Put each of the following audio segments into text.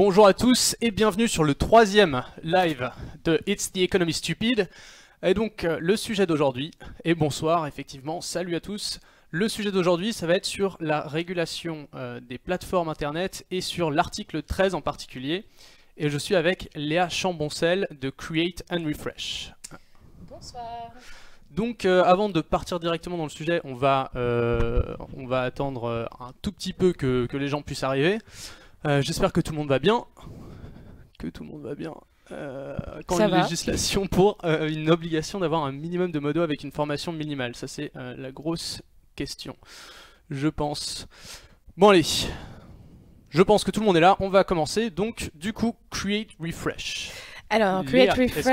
Bonjour à tous et bienvenue sur le troisième live de It's the Economy Stupid. Et donc le sujet d'aujourd'hui, et bonsoir effectivement, salut à tous. Le sujet d'aujourd'hui ça va être sur la régulation des plateformes internet et sur l'article 13 en particulier. Et je suis avec Léa Chamboncel de Create and Refresh. Bonsoir. Donc avant de partir directement dans le sujet, on va attendre un tout petit peu que les gens puissent arriver. J'espère que tout le monde va bien. Quand Ça une va. législation pour une obligation d'avoir un minimum de modo avec une formation minimale. Ça c'est la grosse question, je pense. Bon allez, je pense que tout le monde est là. On va commencer. Donc du coup, Create Refresh. Alors, Léa, Create Refresh.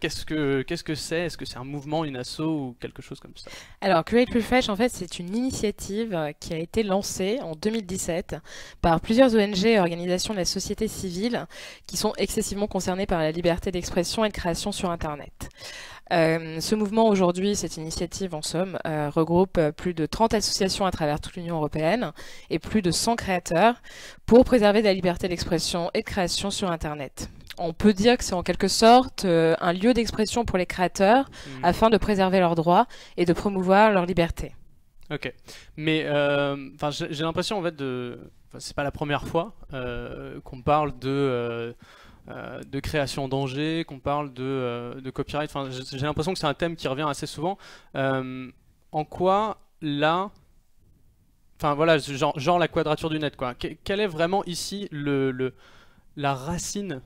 est-ce que tu peux me dire qu'est-ce que c'est? Est-ce que c'est un mouvement, une asso ou quelque chose comme ça? Alors, Create Refresh, en fait, c'est une initiative qui a été lancée en 2017 par plusieurs ONG et organisations de la société civile qui sont excessivement concernées par la liberté d'expression et de création sur Internet. Ce mouvement aujourd'hui, cette initiative en somme, regroupe plus de 30 associations à travers toute l'Union européenne et plus de 100 créateurs pour préserver la liberté d'expression et de création sur Internet. On peut dire que c'est en quelque sorte un lieu d'expression pour les créateurs afin de préserver leurs droits et de promouvoir leur liberté. Ok, mais j'ai l'impression en fait c'est pas la première fois qu'on parle de création en danger, qu'on parle de copyright. Enfin, j'ai l'impression que c'est un thème qui revient assez souvent. En quoi là, enfin voilà, genre la quadrature du net quoi. Quelle est vraiment ici la racine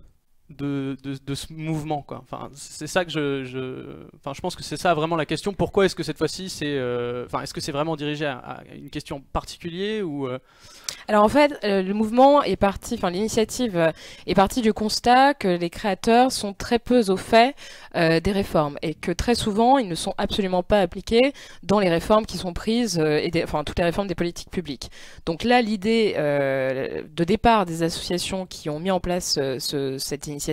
de ce mouvement quoi. Enfin, c'est ça que je pense que c'est ça vraiment la question. Pourquoi est-ce que cette fois-ci est-ce que c'est vraiment dirigé à une question particulière ou Alors en fait, le mouvement est parti, enfin l'initiative est partie du constat que les créateurs sont très peu au fait des réformes et que très souvent ils ne sont absolument pas appliqués dans les réformes qui sont prises toutes les réformes des politiques publiques. Donc là, l'idée de départ des associations qui ont mis en place cette initiative,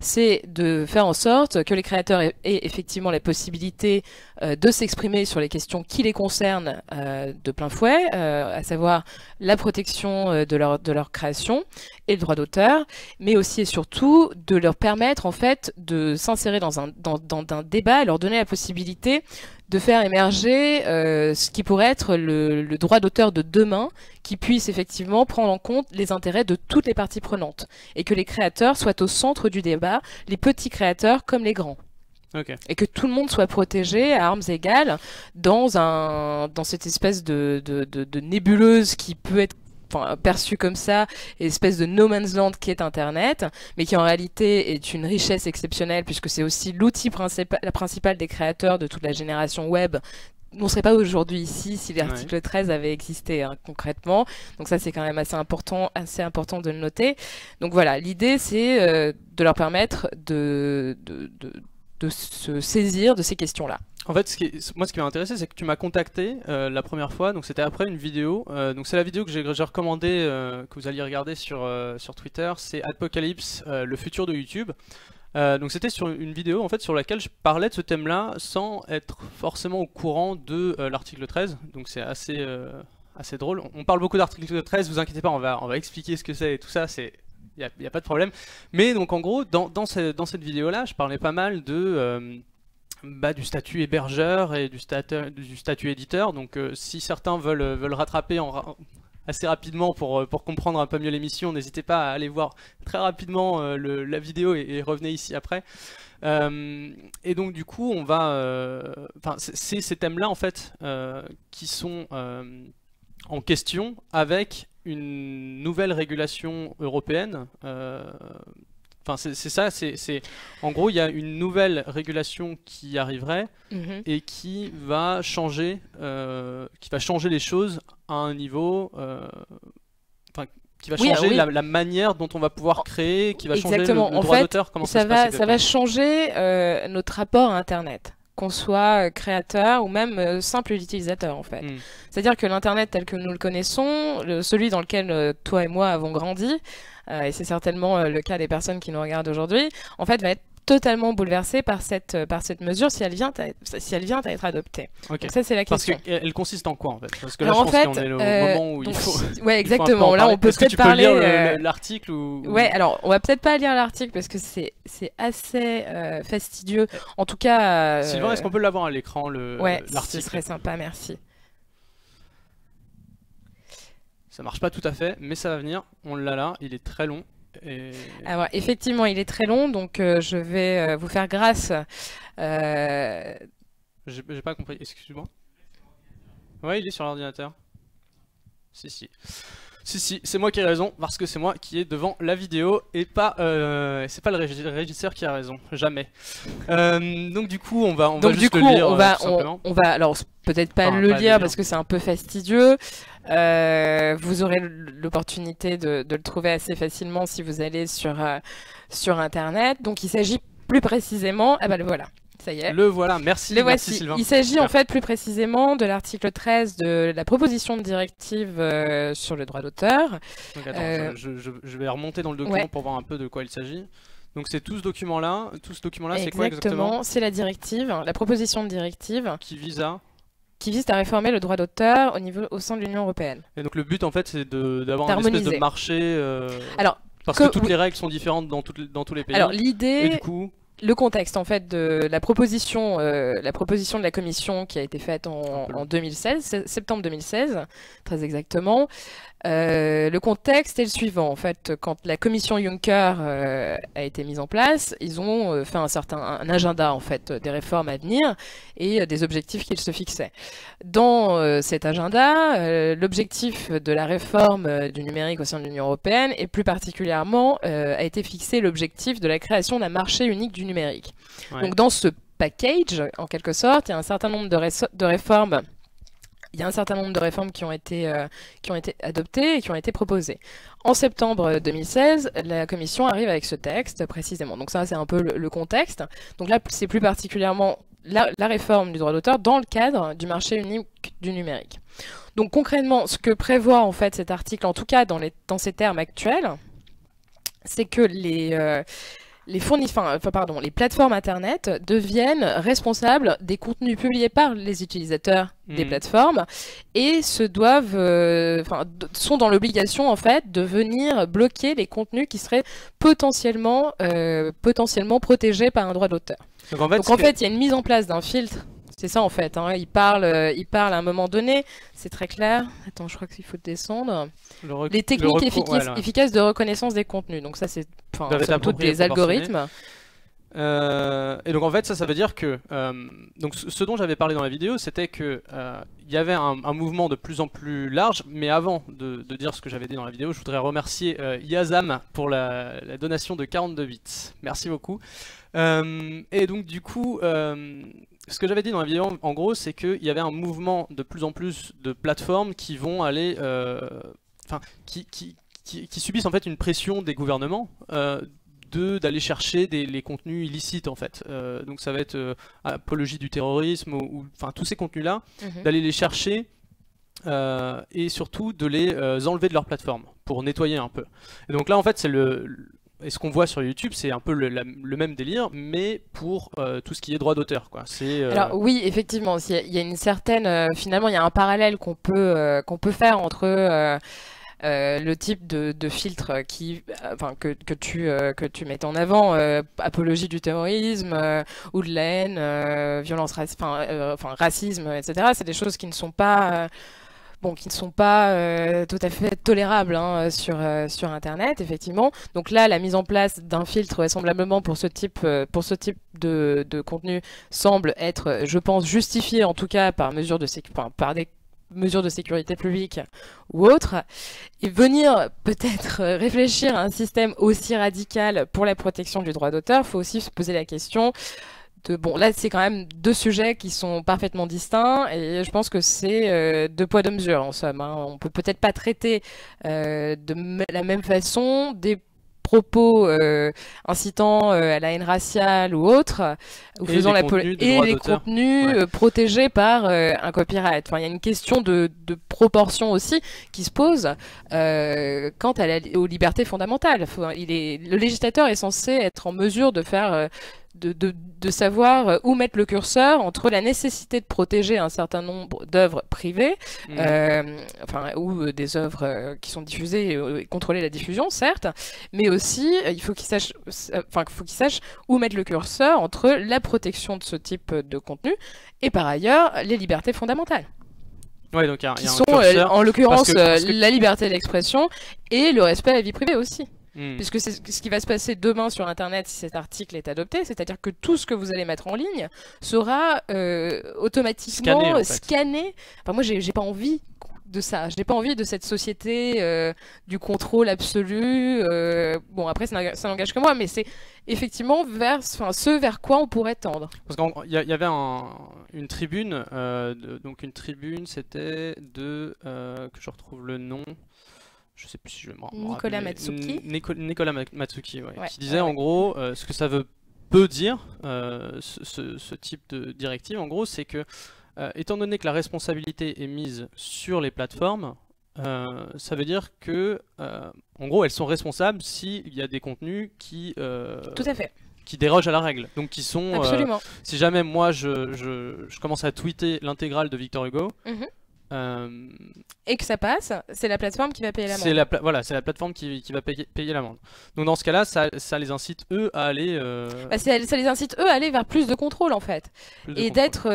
c'est de faire en sorte que les créateurs aient effectivement la possibilité de s'exprimer sur les questions qui les concernent de plein fouet, à savoir la protection de leur création et le droit d'auteur, mais aussi et surtout de leur permettre en fait de s'insérer dans un débat et leur donner la possibilité de faire émerger ce qui pourrait être le droit d'auteur de demain, qui puisse effectivement prendre en compte les intérêts de toutes les parties prenantes et que les créateurs soient au centre du débat, les petits créateurs comme les grands. Okay. Et que tout le monde soit protégé à armes égales dans cette espèce de nébuleuse qui peut être perçue comme ça, espèce de no man's land qui est Internet, mais qui en réalité est une richesse exceptionnelle puisque c'est aussi l'outil principal des créateurs de toute la génération web. On ne serait pas aujourd'hui ici si l'article 13 avait existé concrètement. Donc ça, c'est quand même assez important de le noter. Donc voilà, l'idée, c'est de leur permettre de se saisir de ces questions-là. En fait, ce qui m'a intéressé, c'est que tu m'as contacté la première fois, donc c'était après une vidéo. Donc c'est la vidéo que j'ai recommandé que vous alliez regarder sur Twitter, c'est Apocalypse, le futur de YouTube. Donc c'était sur une vidéo en fait sur laquelle je parlais de ce thème-là sans être forcément au courant de l'article 13. Donc c'est assez drôle. On parle beaucoup d'article 13, vous inquiétez pas, on va expliquer ce que c'est et tout ça. Il y a pas de problème. Mais donc en gros, dans cette vidéo-là, je parlais pas mal du statut hébergeur et du statut éditeur. Donc si certains veulent rattraper assez rapidement pour comprendre un peu mieux l'émission, n'hésitez pas à aller voir très rapidement la vidéo et revenez ici après. Et donc du coup, c'est ces thèmes-là en fait qui sont en question avec une nouvelle régulation européenne. En gros, il y a une nouvelle régulation qui arriverait et qui va changer les choses à un niveau, qui va changer la manière dont on va pouvoir créer, qui va changer le droit d'auteur. Comment ça va changer notre rapport à Internet, qu'on soit créateur ou même simple utilisateur en fait. C'est-à-dire que l'Internet tel que nous le connaissons, celui dans lequel toi et moi avons grandi, et c'est certainement le cas des personnes qui nous regardent aujourd'hui, en fait va être totalement bouleversé par cette mesure si elle vient à être adoptée. Ok. Donc ça, c'est la question. Parce qu'elle consiste en quoi en fait? Parce que là, Alors, je pense qu'on est au moment où il faut. Ouais, il faut un peu exactement. en Là, on parler. peut Est-ce que peut-être tu peux parler. lire l'article ou... Ouais, alors on va peut-être pas lire l'article parce que c'est assez fastidieux. En tout cas. Sylvain, est-ce qu'on peut l'avoir à l'écran Ouais, ce l'article? serait sympa, merci. Ça marche pas tout à fait, mais ça va venir. On l'a là, il est très long. Et... Alors effectivement, il est très long, donc je vais vous faire grâce. J'ai pas compris, excuse-moi. Ouais, il est sur l'ordinateur. Si, c'est moi qui ai raison, parce que c'est moi qui est devant la vidéo et pas c'est pas le régisseur qui a raison, jamais. Donc du coup, on va juste le lire tout simplement. On va alors peut-être pas le lire parce que c'est un peu fastidieux. Vous aurez l'opportunité de le trouver assez facilement si vous allez sur Internet. Donc il s'agit plus précisément, ah bah le voilà. Ça y est. Le voilà, merci, merci Sylvain. Il s'agit en fait plus précisément de l'article 13 de la proposition de directive sur le droit d'auteur. Donc attends, je vais remonter dans le document pour voir un peu de quoi il s'agit. Donc c'est tout ce document-là, c'est quoi exactement? Exactement, c'est la directive, la proposition de directive qui vise à réformer le droit d'auteur au sein de l'Union européenne. Et donc le but en fait c'est d'avoir une espèce de marché Alors, parce que toutes les règles sont différentes dans tous les pays. Alors l'idée... Et du coup... Le contexte en fait de la proposition de la Commission qui a été faite en 2016, septembre 2016, très exactement. Le contexte est le suivant. En fait, quand la Commission Juncker a été mise en place, ils ont fait un agenda en fait des réformes à venir et des objectifs qu'ils se fixaient. Dans cet agenda, l'objectif de la réforme du numérique au sein de l'Union européenne et plus particulièrement a été fixé l'objectif de la création d'un marché unique du numérique. Ouais. Donc dans ce package, en quelque sorte, il y a un certain nombre de réformes. Il y a un certain nombre de réformes qui ont été adoptées et qui ont été proposées. En septembre 2016, la Commission arrive avec ce texte précisément. Donc ça, c'est un peu le contexte. Donc là, c'est plus particulièrement la réforme du droit d'auteur dans le cadre du marché unique du numérique. Donc concrètement, ce que prévoit en fait cet article, en tout cas dans ces termes actuels, c'est que les plateformes Internet deviennent responsables des contenus publiés par les utilisateurs des plateformes et sont dans l'obligation en fait de venir bloquer les contenus qui seraient potentiellement protégés par un droit d'auteur. Donc en fait, il y a une mise en place d'un filtre. C'est ça en fait, hein. Il parle à un moment donné, c'est très clair. Attends, je crois qu'il faut descendre. Les techniques efficaces de reconnaissance des contenus. Donc ça, c'est surtout des algorithmes. Et donc en fait, ça veut dire que donc ce dont j'avais parlé dans la vidéo, c'était que il y avait un mouvement de plus en plus large. Mais avant de dire ce que j'avais dit dans la vidéo, je voudrais remercier Yazam pour la donation de 42 bits. Merci beaucoup. Et donc du coup, ce que j'avais dit dans la vidéo, en gros, c'est qu'il y avait un mouvement de plus en plus de plateformes qui vont aller, qui subissent en fait une pression des gouvernements d'aller chercher les contenus illicites en fait. Donc ça va être apologie du terrorisme ou enfin tous ces contenus là, d'aller les chercher et surtout de les enlever de leur plateforme pour nettoyer un peu. Et donc là en fait c'est et ce qu'on voit sur YouTube, c'est un peu le même délire, mais pour tout ce qui est droit d'auteur, quoi. Alors oui, effectivement, il y a une certaine, finalement, il y a un parallèle qu'on peut faire entre le type de filtre que tu mets en avant, apologie du terrorisme ou de la haine, violence, racisme, etc. C'est des choses qui ne sont pas tout à fait tolérables sur Internet, effectivement. Donc là, la mise en place d'un filtre vraisemblablement pour ce type de contenu semble être, je pense, justifiée en tout cas par des mesures de sécurité publique ou autres, et venir peut-être réfléchir à un système aussi radical pour la protection du droit d'auteur, il faut aussi se poser la question là c'est quand même deux sujets qui sont parfaitement distincts et je pense que c'est deux poids deux mesures en somme, hein. On peut peut-être pas traiter de la même façon des propos incitant à la haine raciale ou autre, ou faisant la et les contenus protégés par un copyright. Enfin, il y a une question de proportion aussi qui se pose quant aux libertés fondamentales. Le législateur est censé être en mesure de faire de savoir où mettre le curseur entre la nécessité de protéger un certain nombre d'œuvres privées, ou des œuvres qui sont diffusées et contrôler la diffusion, certes, mais aussi il faut qu'il sache où mettre le curseur entre la protection de ce type de contenu et par ailleurs les libertés fondamentales. Ouais, donc qui sont en l'occurrence la liberté d'expression et le respect à la vie privée aussi. Puisque c'est ce qui va se passer demain sur Internet si cet article est adopté, c'est-à-dire que tout ce que vous allez mettre en ligne sera automatiquement scanné. Enfin, moi, j'ai pas envie de ça. Je n'ai pas envie de cette société du contrôle absolu. Bon, après, ça n'engage que moi, mais c'est effectivement ce vers quoi on pourrait tendre. Parce qu'il y avait une tribune, donc une tribune, c'était que je retrouve le nom. Je sais plus si je vais Nicolas Matsuki. Nicolas Matsuki, qui disait en gros ce que ça peut dire, ce type de directive, en gros, c'est que étant donné que la responsabilité est mise sur les plateformes, ça veut dire que, en gros, elles sont responsables s'il y a des contenus qui tout à fait. Qui dérogent à la règle, donc qui sont. Absolument. Si jamais moi je commence à tweeter l'intégrale de Victor Hugo. Et que ça passe, c'est la plateforme qui va payer l'amende. C'est la plateforme qui va payer l'amende. Donc dans ce cas-là, ça les incite eux à aller. Ça les incite eux à aller vers plus de contrôle en fait, et d'être.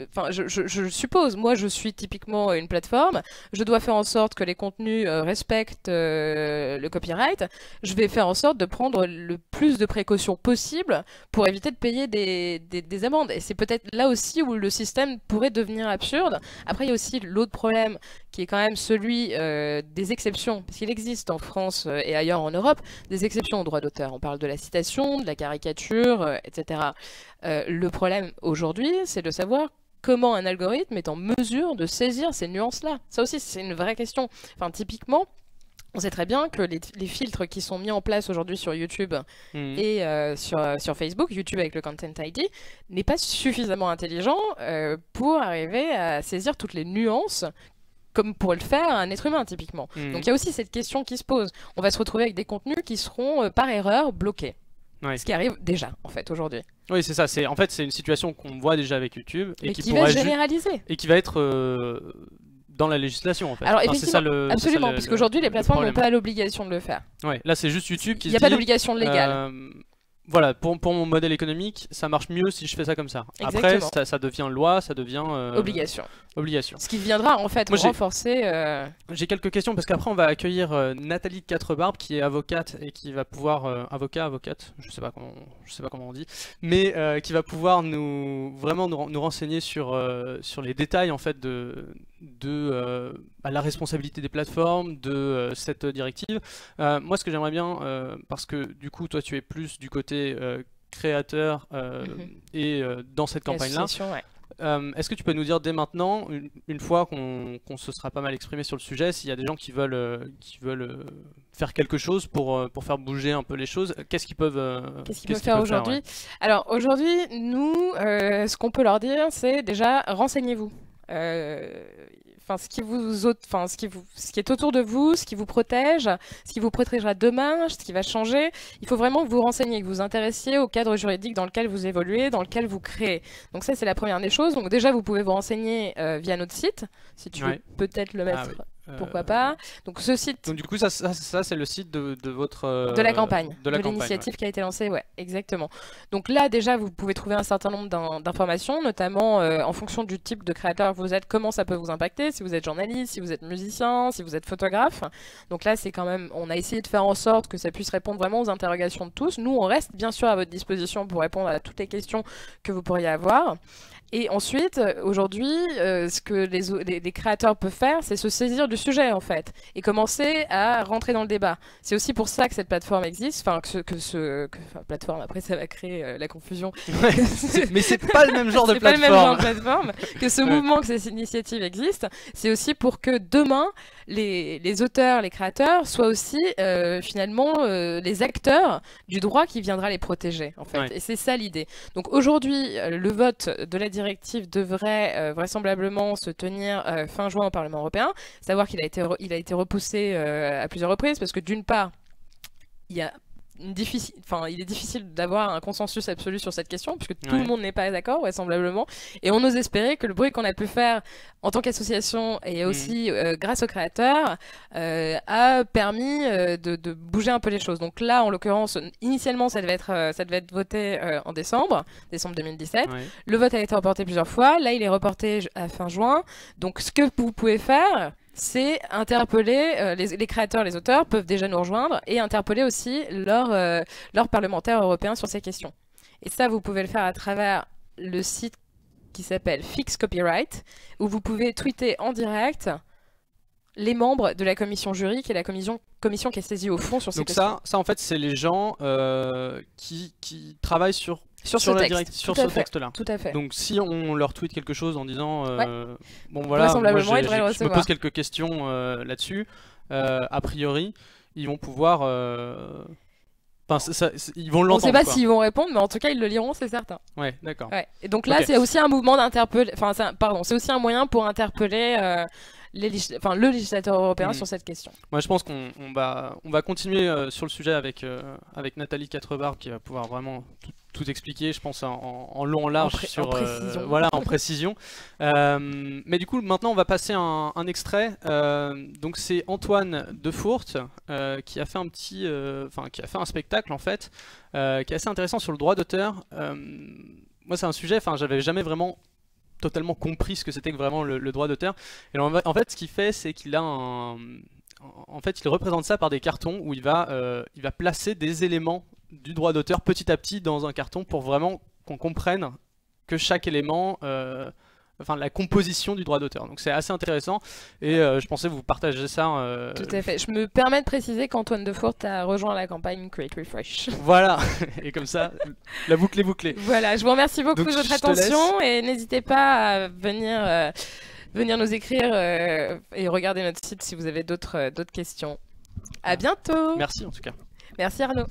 Enfin, je suppose, moi je suis typiquement une plateforme, je dois faire en sorte que les contenus respectent le copyright. Je vais faire en sorte de prendre le plus de précautions possible pour éviter de payer des amendes. Et c'est peut-être là aussi où le système pourrait devenir absurde. Après, il y a aussi l'autre problème qui est quand même celui des exceptions, parce qu'il existe en France et ailleurs en Europe des exceptions au droit d'auteur. On parle de la citation, de la caricature, etc. Le problème aujourd'hui, c'est de savoir comment un algorithme est en mesure de saisir ces nuances-là. Ça aussi, c'est une vraie question. Enfin, typiquement, on sait très bien que les filtres qui sont mis en place aujourd'hui sur YouTube et sur Facebook, YouTube avec le Content ID, n'est pas suffisamment intelligent pour arriver à saisir toutes les nuances comme pourrait le faire un être humain typiquement. Donc il y a aussi cette question qui se pose. On va se retrouver avec des contenus qui seront par erreur bloqués. Ouais. Ce qui arrive déjà en fait aujourd'hui. Oui, c'est ça. En fait, c'est une situation qu'on voit déjà avec YouTube et qui va se généraliser et qui va être dans la législation en fait. Alors effectivement, absolument, parce qu'aujourd'hui les plateformes n'ont pas l'obligation de le faire. Ouais, là c'est juste YouTube qui se dit. Il n'y a pas d'obligation légale. Voilà, pour mon modèle économique, ça marche mieux si je fais ça comme ça. Exactement. Après, ça devient loi, ça devient obligation. Ce qui viendra en fait renforcer. J'ai quelques questions parce qu'après on va accueillir Nathalie de Quatrebarbe qui est avocate et qui va pouvoir avocate, je sais pas comment on dit, mais qui va pouvoir nous renseigner sur les détails en fait de la responsabilité des plateformes, de cette directive. Moi, ce que j'aimerais bien, parce que du coup, toi, tu es plus du côté créateur et dans cette campagne-là. Est-ce que tu peux nous dire dès maintenant, une fois qu'on se sera pas mal exprimé sur le sujet, s'il y a des gens qui veulent faire quelque chose pour faire bouger un peu les choses, qu'est-ce qu'ils peuvent faire aujourd'hui? Alors aujourd'hui, nous, ce qu'on peut leur dire, c'est déjà renseignez-vous. Ce qui est autour de vous, ce qui vous protège, ce qui vous protégera demain, ce qui va changer. Il faut vraiment que vous renseigniez, que vous vous intéressiez au cadre juridique dans lequel vous évoluez, dans lequel vous créez. Donc ça, c'est la première des choses. Donc déjà, vous pouvez vous renseigner via notre site, si tu veux peut-être le mettre. Pourquoi pas. Donc ce site. Donc du coup ça c'est le site de votre de la campagne, de l'initiative qui a été lancée, ouais, exactement. Donc là déjà vous pouvez trouver un certain nombre d'informations, notamment en fonction du type de créateur que vous êtes, comment ça peut vous impacter, si vous êtes journaliste, si vous êtes musicien, si vous êtes photographe. Donc là c'est quand même, on a essayé de faire en sorte que ça puisse répondre vraiment aux interrogations de tous. Nous on reste bien sûr à votre disposition pour répondre à toutes les questions que vous pourriez avoir. Et ensuite, aujourd'hui, ce que les créateurs peuvent faire, c'est se saisir du sujet, en fait, et commencer à rentrer dans le débat. C'est aussi pour ça que cette plateforme existe, plateforme, après ça va créer la confusion. Ouais, mais c'est pas le même genre de plateforme. C'est pas le même genre de plateforme, que ce mouvement, que cette initiative existe. C'est aussi pour que demain, les auteurs, les créateurs soient aussi finalement les acteurs du droit qui viendra les protéger en fait. Ouais. Et c'est ça l'idée. Donc aujourd'hui, le vote de la directive devrait vraisemblablement se tenir fin juin au Parlement européen. Savoir qu'il a été repoussé à plusieurs reprises parce que d'une part, il y a il est difficile d'avoir un consensus absolu sur cette question puisque tout le monde n'est pas d'accord vraisemblablement, et on ose espérer que le bruit qu'on a pu faire en tant qu'association et aussi grâce aux créateurs a permis de bouger un peu les choses. Donc là en l'occurrence initialement ça devait être voté en décembre 2017. Le vote a été reporté plusieurs fois, là il est reporté à fin juin. Donc ce que vous pouvez faire, c'est interpeller les créateurs, les auteurs peuvent déjà nous rejoindre et interpeller aussi leurs parlementaires européens sur ces questions. Et ça, vous pouvez le faire à travers le site qui s'appelle Fix Copyright, où vous pouvez tweeter en direct les membres de la commission jury, qui est la commission qui est saisie au fond sur ces questions. Donc ça en fait, c'est les gens qui travaillent sur ce texte-là. Tout à fait. Donc si on leur tweet quelque chose en disant bon voilà, vraisemblablement, moi, ils devraient le je me recevoir. pose quelques questions là-dessus, a priori ils vont pouvoir ils vont l'entendre. On ne sait pas s'ils vont répondre, mais en tout cas ils le liront, c'est certain. Ouais, d'accord. Ouais. Et donc là, c'est aussi un mouvement d'interpeller, c'est aussi un moyen pour interpeller le législateur européen sur cette question. Moi je pense qu'on va continuer sur le sujet avec Nathalie Quatrebarbe qui va pouvoir vraiment tout expliquer, je pense en long en large en précision. Voilà, en précision. Mais du coup maintenant on va passer un extrait. Donc c'est Antoine Defourte qui a fait qui a fait un spectacle en fait qui est assez intéressant sur le droit d'auteur. Moi c'est un sujet, j'avais jamais vraiment totalement compris ce que c'était que vraiment le droit d'auteur. Et en fait, ce qu'il fait, c'est qu'il a en fait, il représente ça par des cartons où il va placer des éléments du droit d'auteur petit à petit dans un carton pour vraiment qu'on comprenne que chaque élément, la composition du droit d'auteur. Donc c'est assez intéressant et je pensais vous partager ça. Tout à fait. Je me permets de préciser qu'Antoine Defourte a rejoint la campagne Create Refresh. Voilà, et comme ça, la boucle est bouclée. Voilà, je vous remercie beaucoup Donc, de votre attention et n'hésitez pas à venir nous écrire et regarder notre site si vous avez d'autres questions. À bientôt. Merci en tout cas. Merci Arnaud.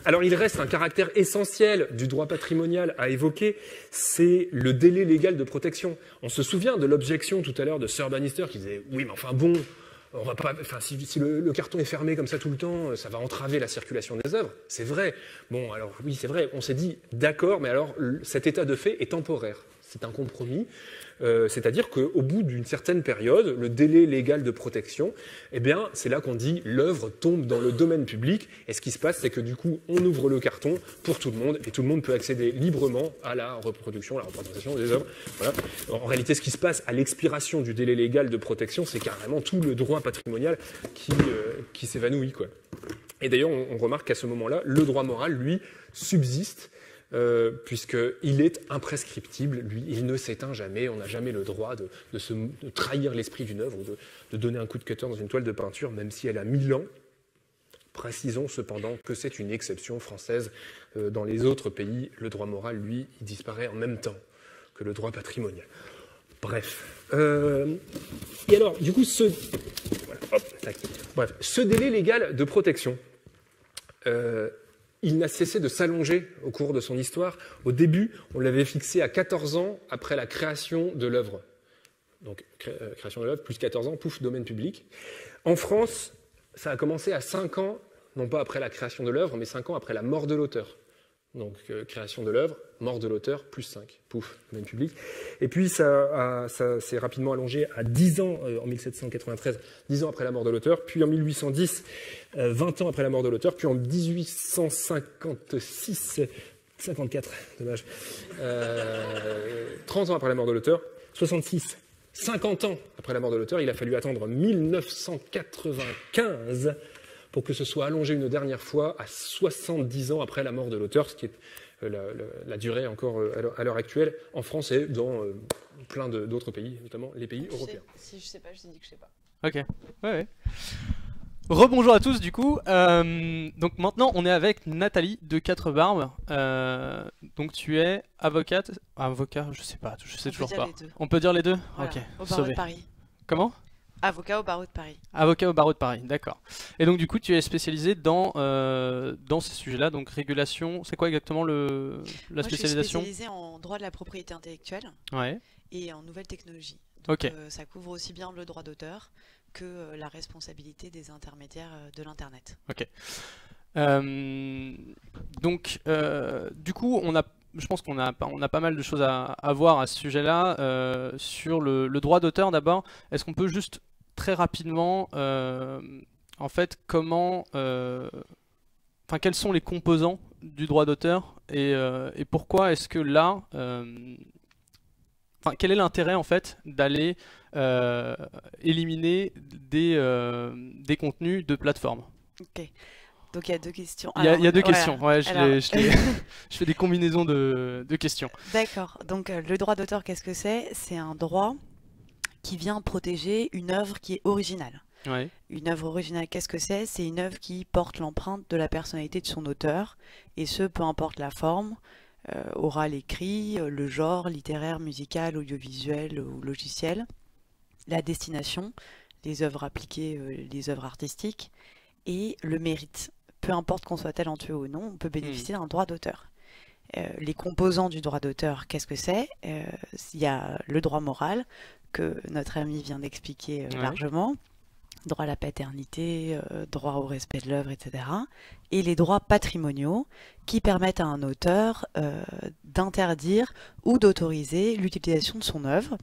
Alors il reste un caractère essentiel du droit patrimonial à évoquer, c'est le délai légal de protection. On se souvient de l'objection tout à l'heure de Sir Bannister qui disait « oui mais enfin bon, on va pas, si le carton est fermé comme ça tout le temps, ça va entraver la circulation des œuvres ». C'est vrai. Bon alors oui c'est vrai, on s'est dit d'accord, mais alors cet état de fait est temporaire. C'est un compromis. C'est-à-dire qu'au bout d'une certaine période, le délai légal de protection, eh bien, c'est là qu'on dit l'œuvre tombe dans le domaine public. Et ce qui se passe, c'est que du coup, on ouvre le carton pour tout le monde et tout le monde peut accéder librement à la reproduction, à la représentation des œuvres. Voilà. En réalité, ce qui se passe à l'expiration du délai légal de protection, c'est carrément tout le droit patrimonial qui s'évanouit, quoi. Et d'ailleurs, on remarque qu'à ce moment-là, le droit moral, lui, subsiste. Puisqu'il est imprescriptible, lui, il ne s'éteint jamais, on n'a jamais le droit de trahir l'esprit d'une œuvre ou de donner un coup de cutter dans une toile de peinture, même si elle a 1000 ans. Précisons cependant que c'est une exception française. Dans les autres pays, le droit moral, lui, il disparaît en même temps que le droit patrimonial. Bref. Et alors, du coup, ce délai légal de protection, il n'a cessé de s'allonger au cours de son histoire. Au début, on l'avait fixé à 14 ans après la création de l'œuvre. Donc, création de l'œuvre, plus 14 ans, pouf, domaine public. En France, ça a commencé à 5 ans, non pas après la création de l'œuvre, mais 5 ans après la mort de l'auteur. Donc, création de l'œuvre, mort de l'auteur, plus 5, pouf, domaine public. Et puis, ça s'est rapidement allongé à 10 ans en 1793, 10 ans après la mort de l'auteur, puis en 1810, 20 ans après la mort de l'auteur, puis en 1856, 54, dommage, 30 ans après la mort de l'auteur, 66, 50 ans après la mort de l'auteur, il a fallu attendre 1995 pour que ce soit allongé une dernière fois à 70 ans après la mort de l'auteur, ce qui est la durée encore à l'heure actuelle en France et dans plein d'autres pays, notamment les pays européens. Si je sais pas, je t'ai dit que je sais pas. Ok, ouais. Rebonjour à tous du coup. Donc maintenant on est avec Nathalie de Quatrebarbes. Donc tu es avocat, je sais pas, je sais toujours pas. On peut dire les deux. Voilà, ok, au barreau de Paris. Comment? Avocat au barreau de Paris. Avocat au barreau de Paris, d'accord. Et donc du coup, tu es spécialisé dans ces sujets-là, donc régulation. C'est quoi exactement la Moi, je suis spécialisation? spécialisée en droit de la propriété intellectuelle Ouais. et en nouvelles technologies. Donc, Ok. ça couvre aussi bien le droit d'auteur que la responsabilité des intermédiaires de l'Internet. Ok. Euh, du coup, je pense on a pas mal de choses à voir à ce sujet-là. Sur le droit d'auteur d'abord, est-ce qu'on peut juste très rapidement, en fait, quels sont les composants du droit d'auteur et pourquoi est-ce que là, quel est l'intérêt en fait d'aller éliminer des contenus de plateforme? Ok. Donc il y a deux questions. Il y a deux voilà. questions, ouais, Alors, je fais des combinaisons de questions. d'accord. Donc le droit d'auteur, qu'est-ce que c'est? C'est un droit qui vient protéger une œuvre qui est originale. Ouais. Une œuvre originale, qu'est-ce que c'est? C'est une œuvre qui porte l'empreinte de la personnalité de son auteur, et ce, peu importe la forme, oral, écrit, le genre, littéraire, musical, audiovisuel ou logiciel, la destination, les œuvres appliquées, les œuvres artistiques, et le mérite. Peu importe qu'on soit talentueux ou non, on peut bénéficier d'un droit d'auteur. Les composants du droit d'auteur, qu'est-ce que c'est? Il y a le droit moral, que notre ami vient d'expliquer Ouais. largement, droit à la paternité, droit au respect de l'œuvre, etc. Et les droits patrimoniaux qui permettent à un auteur d'interdire ou d'autoriser l'utilisation de son œuvre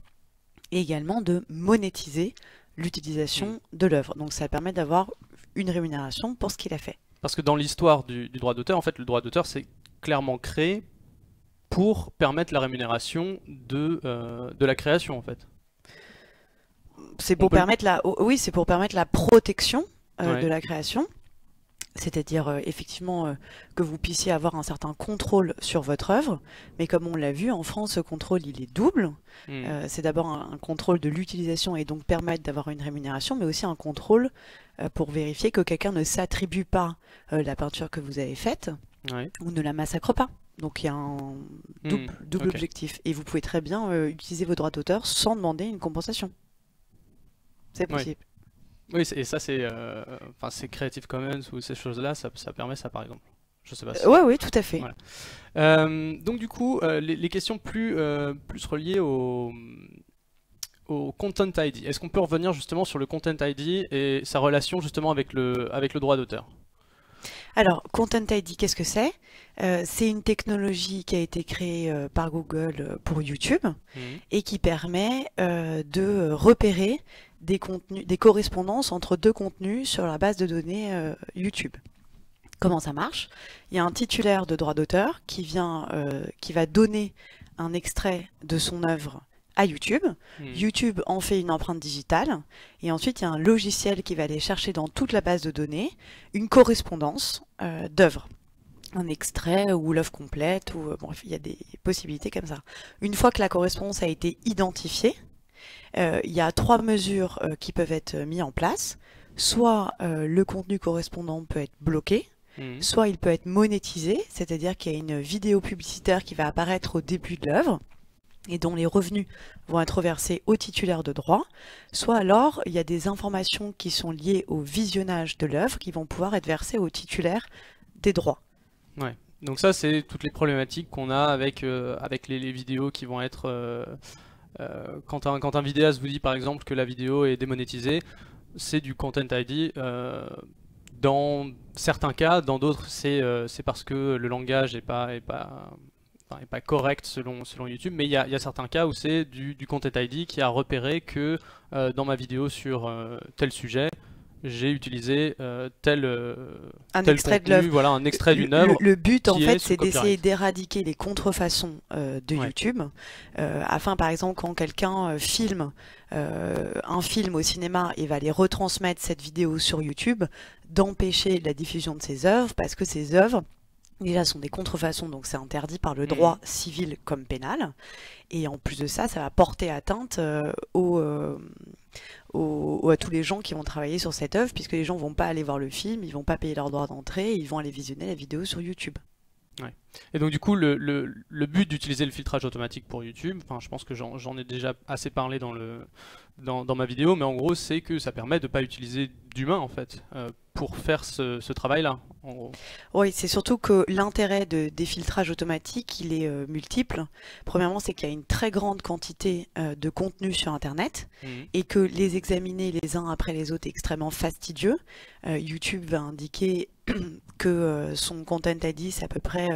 et également de monétiser l'utilisation de l'œuvre. Donc ça permet d'avoir une rémunération pour ce qu'il a fait. Parce que dans l'histoire du droit d'auteur, en fait, le droit d'auteur c'est clairement créé pour permettre la rémunération de la création, en fait. C'est pour peut le- permettre oui, c'est pour permettre la protection Ouais. de la création. C'est-à-dire effectivement que vous puissiez avoir un certain contrôle sur votre œuvre, mais comme on l'a vu, en France, ce contrôle, il est double. C'est d'abord un contrôle de l'utilisation et donc permettre d'avoir une rémunération, mais aussi un contrôle pour vérifier que quelqu'un ne s'attribue pas la peinture que vous avez faite Ouais. ou ne la massacre pas. Donc il y a un double Ok. objectif. Et vous pouvez très bien utiliser vos droits d'auteur sans demander une compensation. C'est Ouais. possible. Oui, et ça c'est Creative Commons ou ces choses-là, ça permet ça par exemple. Je sais pas si. Ouais, oui, tout à fait. Voilà. Donc du coup, les questions plus reliées au Content ID. Est-ce qu'on peut revenir justement sur le Content ID et sa relation justement avec le droit d'auteur? Alors, Content ID, qu'est-ce que c'est? C'est une technologie qui a été créée par Google pour YouTube et qui permet de repérer des contenus, des correspondances entre deux contenus sur la base de données YouTube. Comment ça marche? Il y a un titulaire de droit d'auteur qui va donner un extrait de son œuvre à YouTube. YouTube en fait une empreinte digitale et ensuite il y a un logiciel qui va aller chercher dans toute la base de données une correspondance d'œuvres. Un extrait ou l'œuvre complète, ou bref, il y a des possibilités comme ça. Une fois que la correspondance a été identifiée, il y a 3 mesures qui peuvent être mises en place. Soit le contenu correspondant peut être bloqué, soit il peut être monétisé, c'est-à-dire qu'il y a une vidéo publicitaire qui va apparaître au début de l'œuvre et dont les revenus vont être reversés au titulaire de droit, soit alors il y a des informations qui sont liées au visionnage de l'œuvre qui vont pouvoir être versées au titulaire des droits. Ouais. Donc ça, c'est toutes les problématiques qu'on a avec les vidéos qui vont être... quand un vidéaste vous dit par exemple que la vidéo est démonétisée, c'est du Content ID. Dans certains cas, dans d'autres, c'est parce que le langage est pas correct selon YouTube, mais il y a certains cas où c'est du Content ID qui a repéré que dans ma vidéo sur tel sujet, j'ai utilisé tel extrait de contenu, l'œuvre. voilà, un extrait d'une œuvre. Le but, en qui est fait, sous c'est d'essayer copyright. d'éradiquer les contrefaçons de Ouais. YouTube, afin, par exemple, quand quelqu'un filme un film au cinéma et va aller retransmettre cette vidéo sur YouTube, d'empêcher la diffusion de ses œuvres, parce que ces œuvres, déjà, sont des contrefaçons, donc c'est interdit par le droit civil comme pénal. Et en plus de ça, ça va porter atteinte à tous les gens qui vont travailler sur cette œuvre, puisque les gens vont pas aller voir le film, ils vont pas payer leur droit d'entrée, ils vont aller visionner la vidéo sur YouTube. Ouais. Et donc du coup, le but d'utiliser le filtrage automatique pour YouTube, enfin, je pense que j'en ai déjà assez parlé dans ma vidéo, mais en gros, c'est que ça permet de ne pas utiliser d'humain en fait pour faire ce travail-là. En gros. Oui, c'est surtout que l'intérêt des filtrages automatiques, il est multiple. Premièrement, c'est qu'il y a une très grande quantité de contenu sur Internet et que les examiner les uns après les autres est extrêmement fastidieux. YouTube va indiquer que son Content ID, c'est à peu près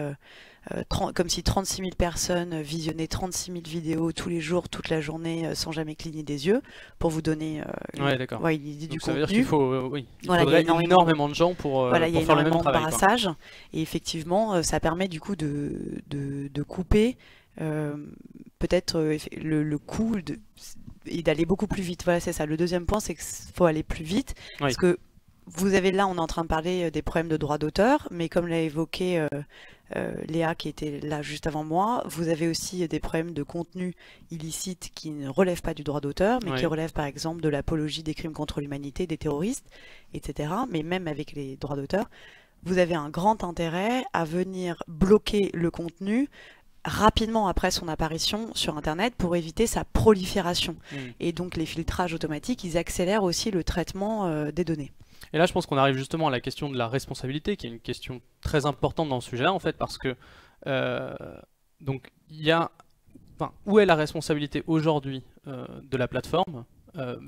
comme si 36 000 personnes visionnaient 36 000 vidéos tous les jours, toute la journée, sans jamais cligner des yeux, pour vous donner une idée du ça veut contenu. dire qu'il faut, il faudrait énormément de gens pour faire le même travail. Brassage, et effectivement, ça permet du coup de couper peut-être le coût et d'aller beaucoup plus vite. Voilà, c'est ça. Le deuxième point, c'est qu'il faut aller plus vite, parce que vous avez là, on est en train de parler des problèmes de droit d'auteur, mais comme l'a évoqué Léa qui était là juste avant moi, vous avez aussi des problèmes de contenu illicite qui ne relèvent pas du droit d'auteur, mais qui relèvent par exemple de l'apologie des crimes contre l'humanité, des terroristes, etc. Mais même avec les droits d'auteur, vous avez un grand intérêt à venir bloquer le contenu rapidement après son apparition sur Internet pour éviter sa prolifération. Et donc les filtrages automatiques, ils accélèrent aussi le traitement des données. Et là, je pense qu'on arrive justement à la question de la responsabilité, qui est une question très importante dans ce sujet-là, en fait, parce que donc il y a, où est la responsabilité aujourd'hui de la plateforme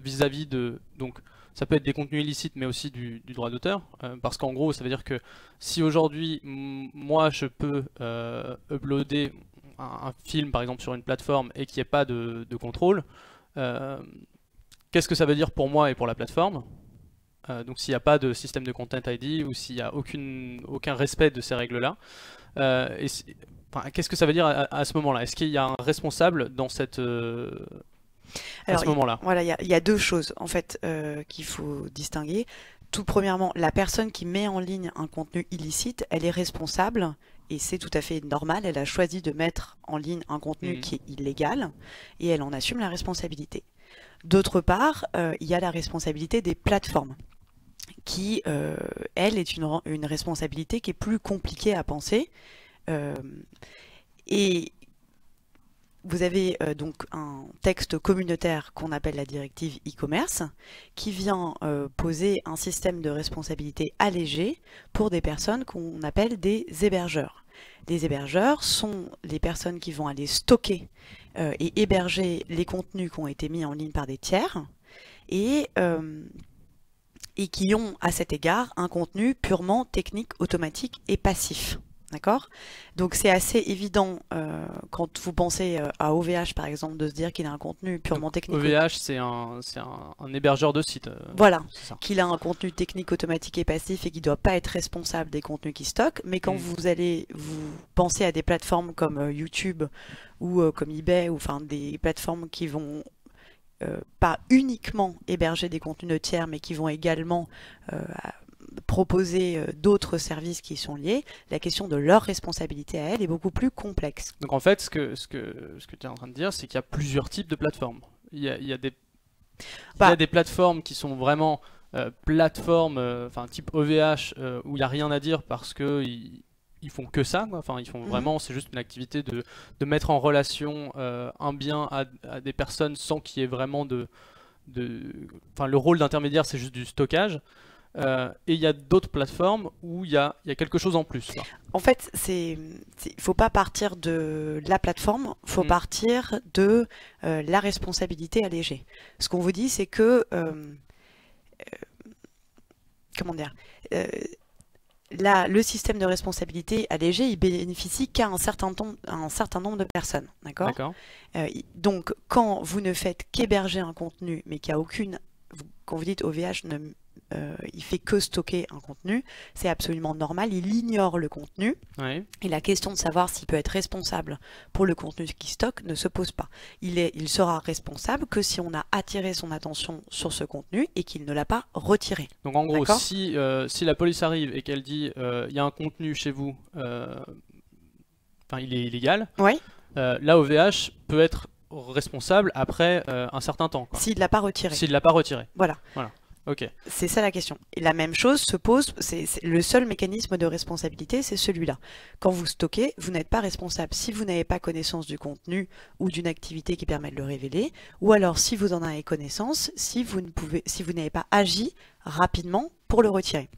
vis-à-vis de, donc ça peut être des contenus illicites, mais aussi du droit d'auteur, parce qu'en gros, ça veut dire que si aujourd'hui, moi, je peux uploader un film, par exemple, sur une plateforme et qu'il n'y ait pas de contrôle, qu'est-ce que ça veut dire pour moi et pour la plateforme? Donc s'il n'y a pas de système de Content ID ou s'il n'y a aucun respect de ces règles-là, qu'est-ce que ça veut dire à ce moment-là? Est-ce qu'il y a un responsable dans cette... à ce moment-là? Voilà, il y a deux choses en fait qu'il faut distinguer. Tout premièrement, la personne qui met en ligne un contenu illicite, elle est responsable et c'est tout à fait normal. Elle a choisi de mettre en ligne un contenu qui est illégal et elle en assume la responsabilité. D'autre part, il y a la responsabilité des plateformes qui, elle, est une responsabilité qui est plus compliquée à penser. Et vous avez donc un texte communautaire qu'on appelle la directive e-commerce qui vient poser un système de responsabilité allégé pour des personnes qu'on appelle des hébergeurs. Les hébergeurs sont les personnes qui vont aller stocker et héberger les contenus qui ont été mis en ligne par des tiers et qui ont à cet égard un contenu purement technique, automatique et passif. D'accord? Donc c'est assez évident quand vous pensez à OVH par exemple de se dire qu'il a un contenu purement technique. OVH c'est un hébergeur de site. Voilà, qu'il a un contenu technique, automatique et passif et qui ne doit pas être responsable des contenus qu'il stocke. Mais quand vous pensez à des plateformes comme YouTube ou comme eBay ou enfin des plateformes qui vont pas uniquement héberger des contenus de tiers mais qui vont également proposer d'autres services qui sont liés, la question de leur responsabilité à elle est beaucoup plus complexe. Donc en fait, ce que tu es en train de dire, c'est qu'il y a plusieurs types de plateformes. Il y a des plateformes qui sont vraiment plateformes, type OVH, où il n'y a rien à dire parce que ils font que ça, quoi. Enfin, ils font vraiment, c'est juste une activité de mettre en relation un bien à des personnes sans qu'il y ait vraiment le rôle d'intermédiaire, c'est juste du stockage. Et il y a d'autres plateformes où il y a quelque chose en plus. Là. En fait, il ne faut pas partir de la plateforme, il faut partir de la responsabilité allégée. Ce qu'on vous dit, c'est que le système de responsabilité allégée, il bénéficie qu'à un certain nombre de personnes. D'accord. Donc, quand vous ne faites qu'héberger un contenu, mais qu'il n'y a aucune... Quand vous dites OVH, il fait que stocker un contenu, c'est absolument normal, il ignore le contenu. Ouais. Et la question de savoir s'il peut être responsable pour le contenu qu'il stocke ne se pose pas. Il sera responsable que si on a attiré son attention sur ce contenu et qu'il ne l'a pas retiré. Donc en gros, si la police arrive et qu'elle dit il y a un contenu chez vous, il est illégal, là OVH peut être responsable après un certain temps. S'il ne l'a pas retiré. S'il ne l'a pas retiré. Voilà. Ok. C'est ça la question. Et la même chose se pose, le seul mécanisme de responsabilité, c'est celui-là. Quand vous stockez, vous n'êtes pas responsable si vous n'avez pas connaissance du contenu ou d'une activité qui permet de le révéler, ou alors si vous en avez connaissance, si vous n'avez pas agi rapidement pour le retirer.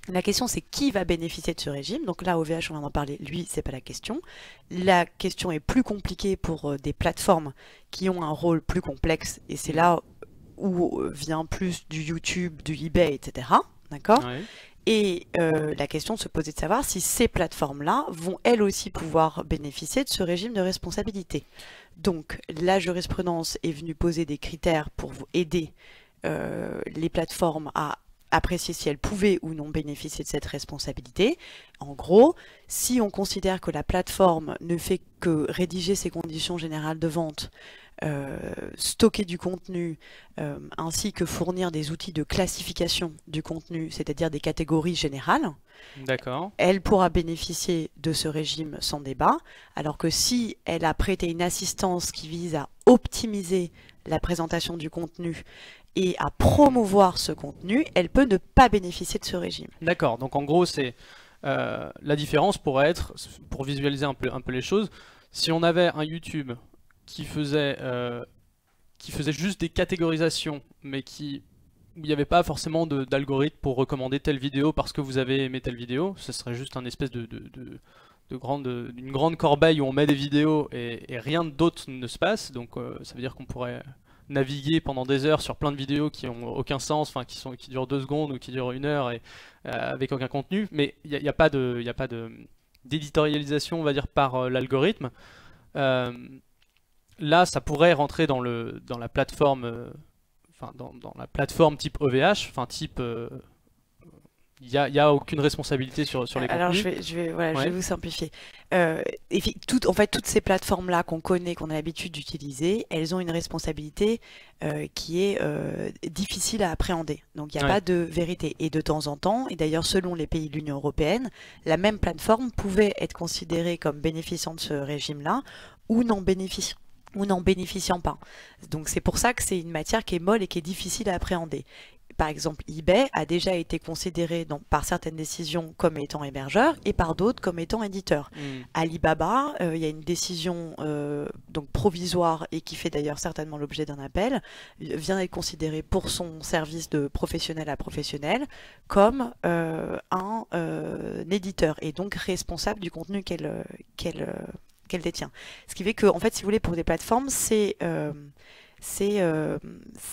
La question, c'est qui va bénéficier de ce régime. Donc là, OVH, on vient d'en parler, lui, c'est pas la question. La question est plus compliquée pour des plateformes qui ont un rôle plus complexe, et c'est là où vient plus du YouTube, du eBay, etc. D'accord ? Ouais. Et la question se posait de savoir si ces plateformes-là vont elles aussi pouvoir bénéficier de ce régime de responsabilité. Donc la jurisprudence est venue poser des critères pour vous aider les plateformes à apprécier si elles pouvaient ou non bénéficier de cette responsabilité. En gros, si on considère que la plateforme ne fait que rédiger ses conditions générales de vente, stocker du contenu, ainsi que fournir des outils de classification du contenu, c'est-à-dire des catégories générales, D'accord. elle pourra bénéficier de ce régime sans débat, alors que si elle a prêté une assistance qui vise à optimiser la présentation du contenu et à promouvoir ce contenu, elle peut ne pas bénéficier de ce régime. D'accord. Donc en gros, c'est la différence pourrait être, pour visualiser un peu les choses, si on avait un YouTube qui faisait juste des catégorisations, mais où il n'y avait pas forcément d'algorithme pour recommander telle vidéo parce que vous avez aimé telle vidéo, ce serait juste un espèce d'une grande corbeille où on met des vidéos et rien d'autre ne se passe. Donc ça veut dire qu'on pourrait naviguer pendant des heures sur plein de vidéos qui ont aucun sens, enfin qui durent 2 secondes ou qui durent 1 heure et avec aucun contenu, mais il n'y a pas d'éditorialisation, on va dire, par l'algorithme. Là, ça pourrait rentrer dans la plateforme, dans la plateforme type OVH, enfin type, il y a aucune responsabilité sur les Alors contenus. je vais Ouais. vous simplifier. En fait, toutes ces plateformes-là qu'on connaît, qu'on a l'habitude d'utiliser, elles ont une responsabilité qui est difficile à appréhender. Donc il n'y a Ouais. pas de vérité. Et de temps en temps, et d'ailleurs selon les pays de l'Union européenne, la même plateforme pouvait être considérée comme bénéficiant de ce régime-là ou n'en bénéficiant pas. Donc c'est pour ça que c'est une matière qui est molle et qui est difficile à appréhender. Par exemple, eBay a déjà été considéré par certaines décisions comme étant hébergeur et par d'autres comme étant éditeur. Alibaba, il y a une décision donc provisoire et qui fait d'ailleurs certainement l'objet d'un appel, vient d'être considéré pour son service de professionnel à professionnel comme un éditeur et donc responsable du contenu qu'elle détient. Ce qui fait que, en fait, si vous voulez, pour des plateformes, c'est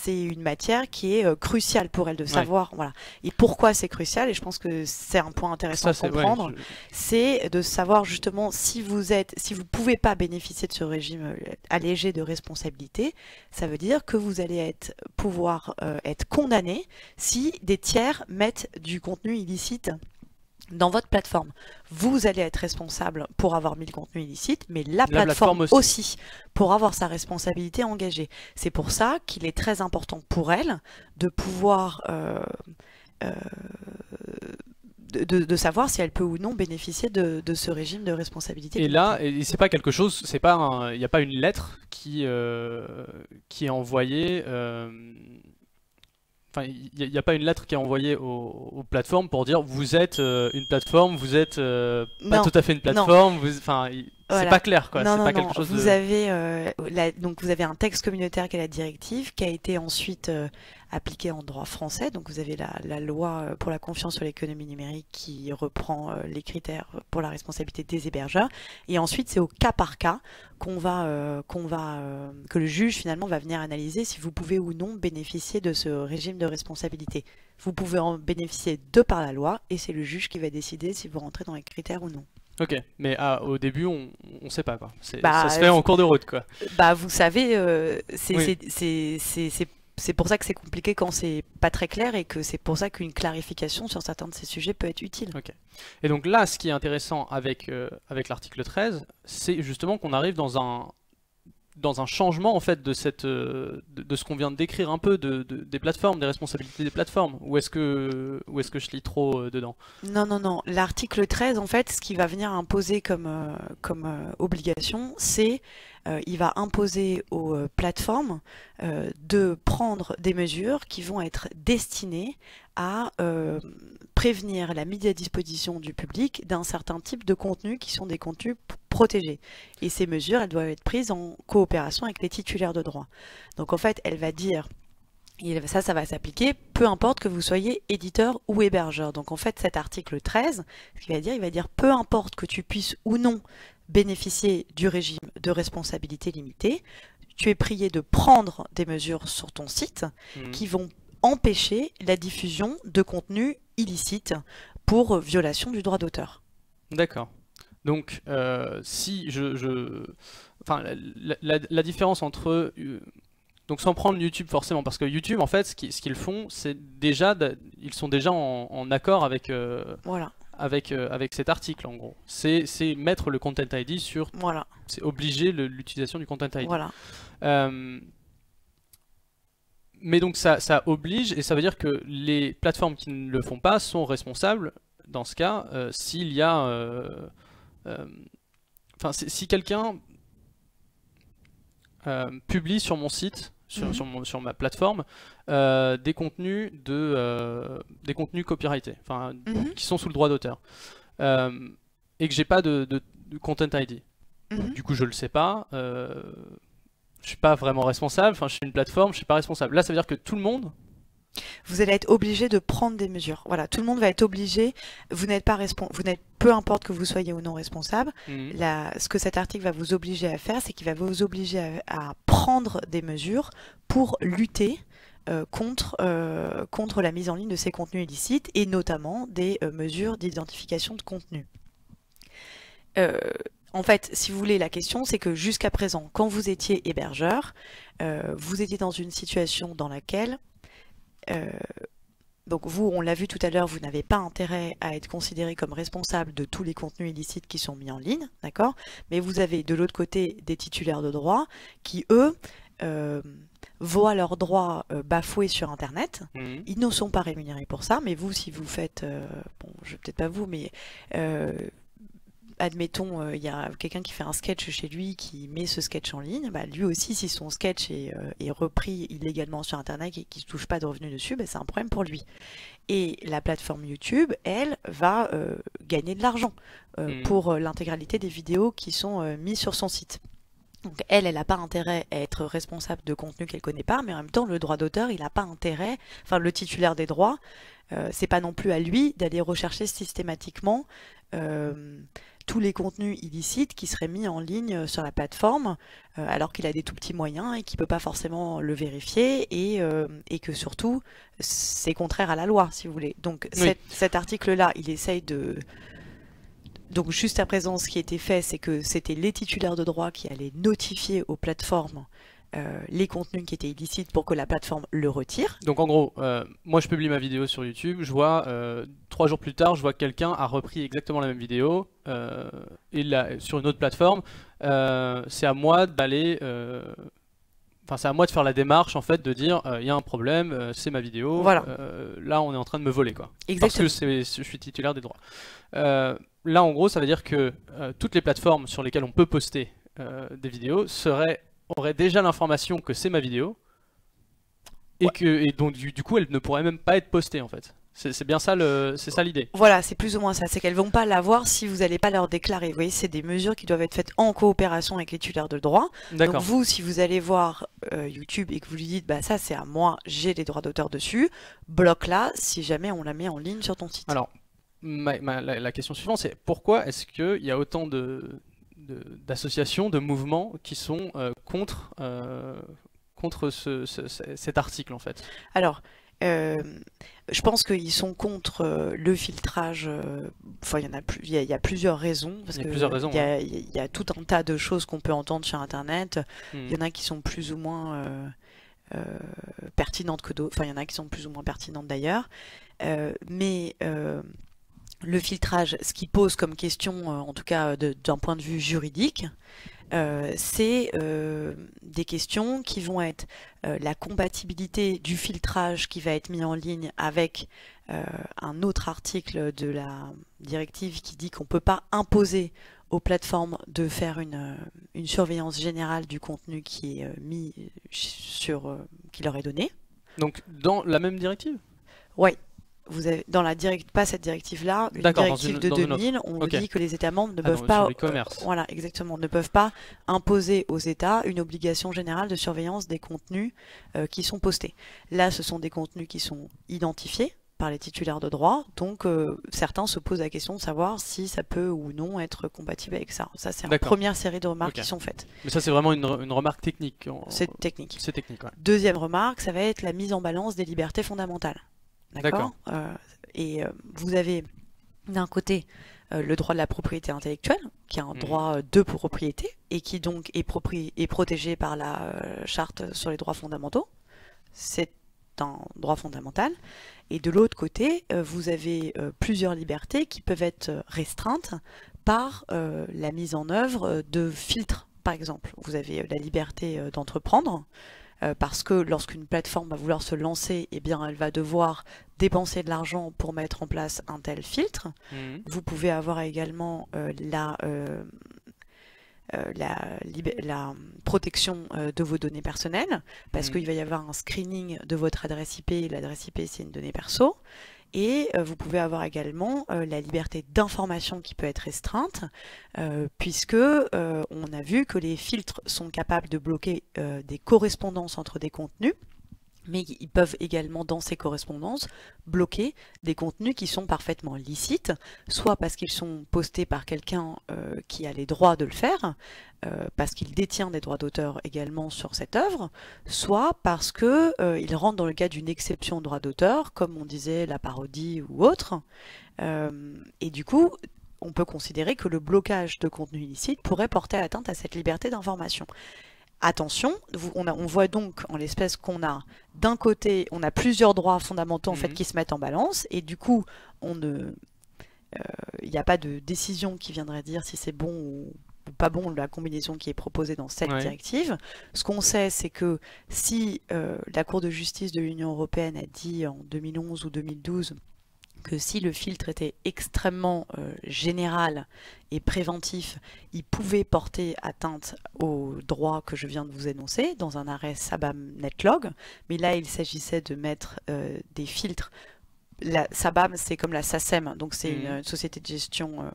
une matière qui est cruciale pour elles de savoir. Voilà. Et pourquoi c'est crucial, et je pense que c'est un point intéressant Ça, de comprendre, c'est de savoir justement si vous pouvez pas bénéficier de ce régime allégé de responsabilité, ça veut dire que vous allez pouvoir être condamné si des tiers mettent du contenu illicite dans votre plateforme. Vous allez être responsable pour avoir mis le contenu illicite, mais la plateforme aussi pour avoir sa responsabilité engagée. C'est pour ça qu'il est très important pour elle de pouvoir de savoir si elle peut ou non bénéficier de ce régime de responsabilité. Et là, c'est pas quelque chose, il n'y a pas une lettre qui est envoyée. Enfin, il n'y a pas une lettre qui est envoyée aux plateformes pour dire vous êtes une plateforme, vous êtes pas tout à fait une plateforme. C'est pas clair, quoi. Non, c'est pas quelque chose vous avez donc vous avez un texte communautaire qui est la directive, qui a été ensuite appliqué en droit français. Donc vous avez la loi pour la confiance sur l'économie numérique qui reprend les critères pour la responsabilité des hébergeurs. Et ensuite, c'est au cas par cas que le juge finalement va venir analyser si vous pouvez ou non bénéficier de ce régime de responsabilité. Vous pouvez en bénéficier de par la loi et c'est le juge qui va décider si vous rentrez dans les critères ou non. Ok, mais au début, on sait pas, quoi. Ça se fait en cours de route, quoi. Vous savez, Oui. c'est pour ça que c'est compliqué quand c'est pas très clair et que c'est pour ça qu'une clarification sur certains de ces sujets peut être utile. Ok. Et donc là, ce qui est intéressant avec l'article 13, c'est justement qu'on arrive dans un changement en fait de ce qu'on vient de décrire un peu des plateformes, des responsabilités des plateformes. Ou est-ce que je lis trop dedans? Non. L'article 13, en fait, ce qui va venir imposer comme obligation, c'est il va imposer aux plateformes de prendre des mesures qui vont être destinées à prévenir la mise à disposition du public d'un certain type de contenus qui sont des contenus protégés. Et ces mesures, elles doivent être prises en coopération avec les titulaires de droits. Donc en fait, elle va dire, et ça va s'appliquer, peu importe que vous soyez éditeur ou hébergeur. Donc en fait, cet article 13, ce qu'il va dire, il va dire peu importe que tu puisses ou non bénéficier du régime de responsabilité limitée, tu es prié de prendre des mesures sur ton site qui vont empêcher la diffusion de contenus illicites pour violation du droit d'auteur. D'accord. Donc, si enfin, la différence entre... donc sans prendre YouTube forcément, parce que YouTube, en fait, ce qu'ils font, c'est déjà... Ils sont déjà en accord avec... Voilà. Avec cet article, en gros. C'est mettre le Content ID sur... Voilà. C'est obliger l'utilisation du Content ID. Voilà. Mais donc ça oblige, et ça veut dire que les plateformes qui ne le font pas sont responsables, dans ce cas, s'il y a... Enfin, si quelqu'un publie sur mon site, sur ma plateforme, des contenus copyrightés, enfin, qui sont sous le droit d'auteur, et que j'ai pas de Content ID. Du coup, je le sais pas. Je suis pas vraiment responsable. Enfin, je suis une plateforme, je suis pas responsable. Là, ça veut dire que tout le monde... Vous allez être obligé de prendre des mesures. Voilà, tout le monde va être obligé. Vous n'êtes pas peu importe que vous soyez ou non responsable. Ce que cet article va vous obliger à faire, c'est qu'il va vous obliger à prendre des mesures pour lutter contre la mise en ligne de ces contenus illicites et notamment des mesures d'identification de contenu. En fait, si vous voulez, la question, c'est que jusqu'à présent, quand vous étiez hébergeur, vous étiez dans une situation dans laquelle, donc vous, on l'a vu tout à l'heure, vous n'avez pas intérêt à être considéré comme responsable de tous les contenus illicites qui sont mis en ligne, d'accord? Mais vous avez de l'autre côté des titulaires de droits qui, eux, voient leurs droits bafoués sur Internet. Ils ne sont pas rémunérés pour ça, mais vous, si vous faites, bon, je peut-être pas vous, mais admettons, il y a quelqu'un qui fait un sketch chez lui, qui met ce sketch en ligne, bah, lui aussi, si son sketch est repris illégalement sur Internet et qu'il ne touche pas de revenus dessus, bah, c'est un problème pour lui. Et la plateforme YouTube, elle, va gagner de l'argent pour l'intégralité des vidéos qui sont mises sur son site. Donc elle n'a pas intérêt à être responsable de contenu qu'elle connaît pas, mais en même temps, le droit d'auteur, il n'a pas intérêt, enfin le titulaire des droits, c'est pas non plus à lui d'aller rechercher systématiquement tous les contenus illicites qui seraient mis en ligne sur la plateforme alors qu'il a des tout petits moyens et qu'il ne peut pas forcément le vérifier et que surtout c'est contraire à la loi, si vous voulez. Donc oui. cet article-là, il essaye de... Donc juste à présent, ce qui était fait, c'est que c'était les titulaires de droits qui allaient notifier aux plateformes les contenus qui étaient illicites pour que la plateforme le retire. Donc en gros, moi je publie ma vidéo sur YouTube, je vois 3 jours plus tard, je vois que quelqu'un a repris exactement la même vidéo sur une autre plateforme. C'est à moi d'aller, enfin c'est à moi de faire la démarche en fait, de dire il y a un problème, c'est ma vidéo. Voilà. Là on est en train de me voler quoi. Exactement. Parce que je suis titulaire des droits. Là en gros ça veut dire que toutes les plateformes sur lesquelles on peut poster des vidéos aurait déjà l'information que c'est ma vidéo et donc du coup elle ne pourrait même pas être postée en fait. C'est bien ça c'est ça l'idée. Voilà, c'est plus ou moins ça, c'est qu'elles vont pas l'avoir si vous n'allez pas leur déclarer. Vous voyez, c'est des mesures qui doivent être faites en coopération avec les titulaires de droit. Donc vous, si vous allez voir YouTube et que vous lui dites bah ça c'est à moi, j'ai les droits d'auteur dessus, bloque-la si jamais on la met en ligne sur ton site. Alors la question suivante c'est pourquoi est-ce qu'il y a autant d'associations, de mouvements qui sont contre cet article en fait? Alors, je pense qu'ils sont contre le filtrage. Enfin, il y a plusieurs raisons. Parce il y a plusieurs raisons. Il y a tout un tas de choses qu'on peut entendre sur Internet. Il y en a qui sont plus ou moins pertinentes que d'autres. Enfin, il y en a qui sont plus ou moins pertinentes d'ailleurs. Mais le filtrage, ce qui pose comme question, en tout cas d'un point de vue juridique, c'est des questions qui vont être la compatibilité du filtrage qui va être mis en ligne avec un autre article de la directive qui dit qu'on ne peut pas imposer aux plateformes de faire une surveillance générale du contenu qui est mis qui leur est donné. Donc dans la même directive? Ouais. Vous avez, pas cette directive-là, une D'accord, directive de dans une 2000, on Ok. dit que les États membres ne Ah, peuvent sur pas, l'e-commerce. voilà, exactement, ne peuvent pas imposer aux États une obligation générale de surveillance des contenus qui sont postés. Là, ce sont des contenus qui sont identifiés par les titulaires de droit, donc certains se posent la question de savoir si ça peut ou non être compatible avec ça. Ça, c'est une D'accord. première série de remarques Ok. qui sont faites. Mais ça, c'est vraiment une remarque technique. C'est technique. C'est technique, ouais. Deuxième remarque, ça va être la mise en balance des libertés fondamentales. D'accord. Vous avez d'un côté le droit de la propriété intellectuelle, qui est un droit de propriété et qui donc est protégé par la charte sur les droits fondamentaux. C'est un droit fondamental. Et de l'autre côté, vous avez plusieurs libertés qui peuvent être restreintes par la mise en œuvre de filtres, par exemple. Vous avez la liberté d'entreprendre, parce que lorsqu'une plateforme va vouloir se lancer, eh bien, elle va devoir dépenser de l'argent pour mettre en place un tel filtre. Vous pouvez avoir également la protection de vos données personnelles, parce qu'il va y avoir un screening de votre adresse IP. L'adresse IP, c'est une donnée perso. Et vous pouvez avoir également la liberté d'information qui peut être restreinte, puisque on a vu que les filtres sont capables de bloquer des correspondances entre des contenus, mais ils peuvent également, dans ces correspondances, bloquer des contenus qui sont parfaitement licites, soit parce qu'ils sont postés par quelqu'un qui a les droits de le faire, parce qu'il détient des droits d'auteur également sur cette œuvre, soit parce qu'ils rentrent dans le cadre d'une exception de droit d'auteur, comme on disait la parodie ou autre, et du coup, on peut considérer que le blocage de contenu illicite pourrait porter atteinte à cette liberté d'information. Attention, on voit donc en l'espèce qu'on a d'un côté, on a plusieurs droits fondamentaux en fait qui se mettent en balance, et du coup, il n'y a pas de décision qui viendrait dire si c'est bon ou pas bon la combinaison qui est proposée dans cette directive. Ce qu'on sait, c'est que si la Cour de justice de l'Union européenne a dit en 2011 ou 2012 que si le filtre était extrêmement général et préventif, il pouvait porter atteinte aux droits que je viens de vous énoncer dans un arrêt Sabam Netlog. Mais là, il s'agissait de mettre des filtres. La Sabam, c'est comme la SACEM, donc c'est une société de gestion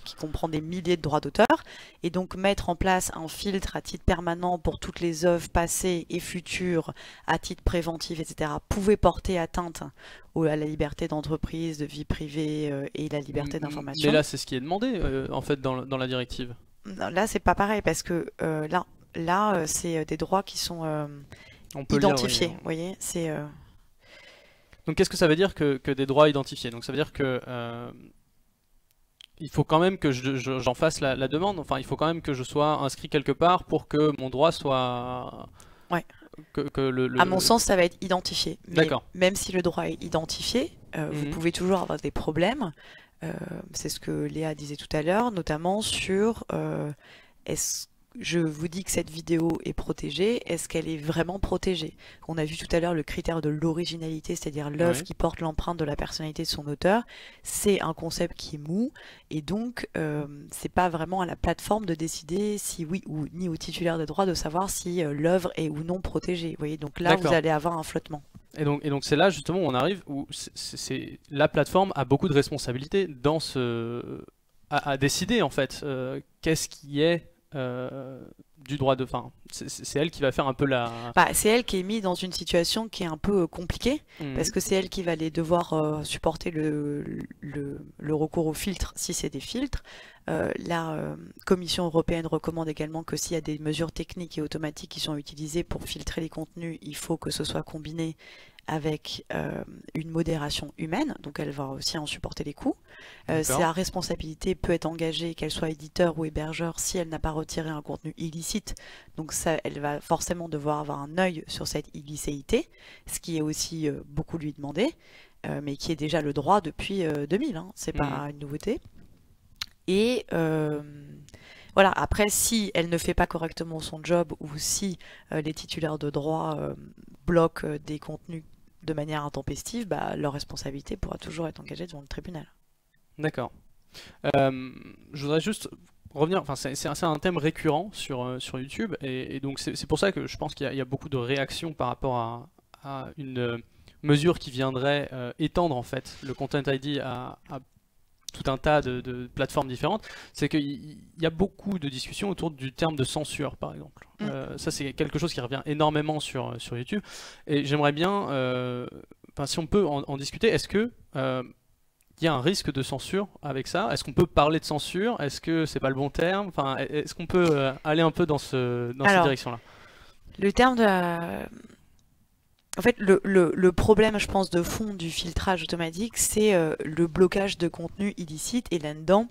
qui comprend des milliers de droits d'auteur. Et donc mettre en place un filtre à titre permanent pour toutes les œuvres passées et futures, à titre préventif, etc., pouvait porter atteinte à la liberté d'entreprise, de vie privée et la liberté d'information. Mais là, c'est ce qui est demandé, en fait, dans la directive. Non, là, c'est pas pareil, parce que là c'est des droits qui sont identifiés. Vous voyez, c'est... Donc qu'est-ce que ça veut dire que des droits identifiés? Donc ça veut dire que il faut quand même que j'en fasse la demande, enfin il faut quand même que je sois inscrit quelque part pour que mon droit soit... Ouais. Que À mon sens, ça va être identifié. Mais même si le droit est identifié, vous pouvez toujours avoir des problèmes. C'est ce que Léa disait tout à l'heure, notamment sur je vous dis que cette vidéo est protégée, est-ce qu'elle est vraiment protégée? On a vu tout à l'heure le critère de l'originalité, c'est-à-dire l'œuvre qui porte l'empreinte de la personnalité de son auteur. C'est un concept qui est mou, et donc c'est pas vraiment à la plateforme de décider si oui ou ni au titulaire de droit de savoir si l'œuvre est ou non protégée. Vous voyez, donc là vous allez avoir un flottement. Et donc c'est là justement où on arrive, où la plateforme a beaucoup de responsabilités dans à décider en fait qu'est-ce qui est du droit de... Enfin, c'est elle qui va faire un peu la... c'est elle qui est mise dans une situation qui est un peu compliquée, parce que c'est elle qui va devoir supporter le recours aux filtres, si c'est des filtres. La Commission européenne recommande également que s'il y a des mesures techniques et automatiques qui sont utilisées pour filtrer les contenus, il faut que ce soit combiné avec une modération humaine, donc elle va aussi en supporter les coûts. Sa responsabilité peut être engagée, qu'elle soit éditeur ou hébergeur, si elle n'a pas retiré un contenu illicite. Donc ça, elle va forcément devoir avoir un œil sur cette illicéité, ce qui est aussi beaucoup lui demander, mais qui est déjà le droit depuis 2000, hein, c'est pas une nouveauté. Et voilà, après, si elle ne fait pas correctement son job, ou si les titulaires de droit bloquent des contenus de manière intempestive, leur responsabilité pourra toujours être engagée devant le tribunal. D'accord. Je voudrais juste revenir, enfin c'est un thème récurrent sur YouTube, et donc c'est pour ça que je pense qu'il y a beaucoup de réactions par rapport à une mesure qui viendrait étendre en fait le Content ID à tout un tas de plateformes différentes. C'est qu'il y a beaucoup de discussions autour du terme de censure, par exemple. Ça, c'est quelque chose qui revient énormément sur YouTube. Et j'aimerais bien, si on peut en discuter, est-ce que il y a un risque de censure avec ça? Est-ce qu'on peut parler de censure? Est-ce que c'est pas le bon terme? Enfin, est-ce qu'on peut aller un peu dans cette direction-là? Le terme de En fait, le problème, je pense, de fond du filtrage automatique, c'est le blocage de contenu illicite. Et là-dedans,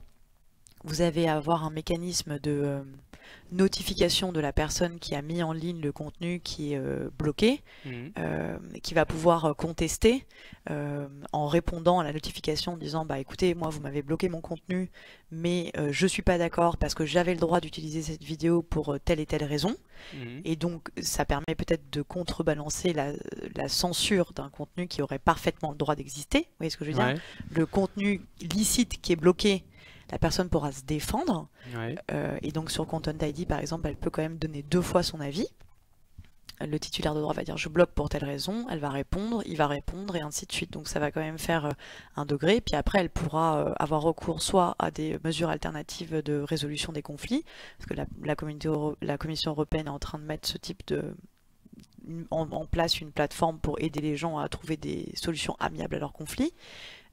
vous avez à avoir un mécanisme de notification de la personne qui a mis en ligne le contenu qui est bloqué, qui va pouvoir contester en répondant à la notification en disant bah écoutez, moi vous m'avez bloqué mon contenu, mais je suis pas d'accord parce que j'avais le droit d'utiliser cette vidéo pour telle et telle raison. Et donc ça permet peut-être de contrebalancer la censure d'un contenu qui aurait parfaitement le droit d'exister. Vous voyez ce que je veux dire? Le contenu licite qui est bloqué, la personne pourra se défendre. Et donc sur Content ID par exemple, elle peut quand même donner 2 fois son avis. Le titulaire de droit va dire je bloque pour telle raison, elle va répondre, il va répondre et ainsi de suite. Donc ça va quand même faire un degré. Puis après elle pourra avoir recours soit à des mesures alternatives de résolution des conflits, parce que la Commission européenne est en train de mettre ce type en place une plateforme pour aider les gens à trouver des solutions amiables à leurs conflits.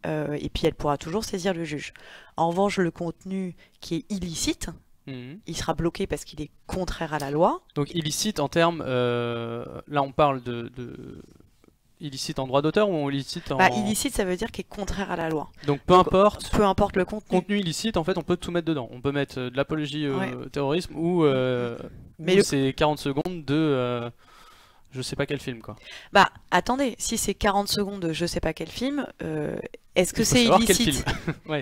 Et puis elle pourra toujours saisir le juge. En revanche, le contenu qui est illicite, il sera bloqué parce qu'il est contraire à la loi. Donc illicite en termes, là on parle de illicite en droit d'auteur ou illicite en... illicite, ça veut dire qu'il est contraire à la loi. Donc peu importe le contenu. Contenu illicite, en fait on peut tout mettre dedans. On peut mettre de l'apologie au terrorisme ou c'est 40 secondes de... je sais pas quel film quoi. Attendez, si c'est 40 secondes de je sais pas quel film, est-ce que c'est illicite?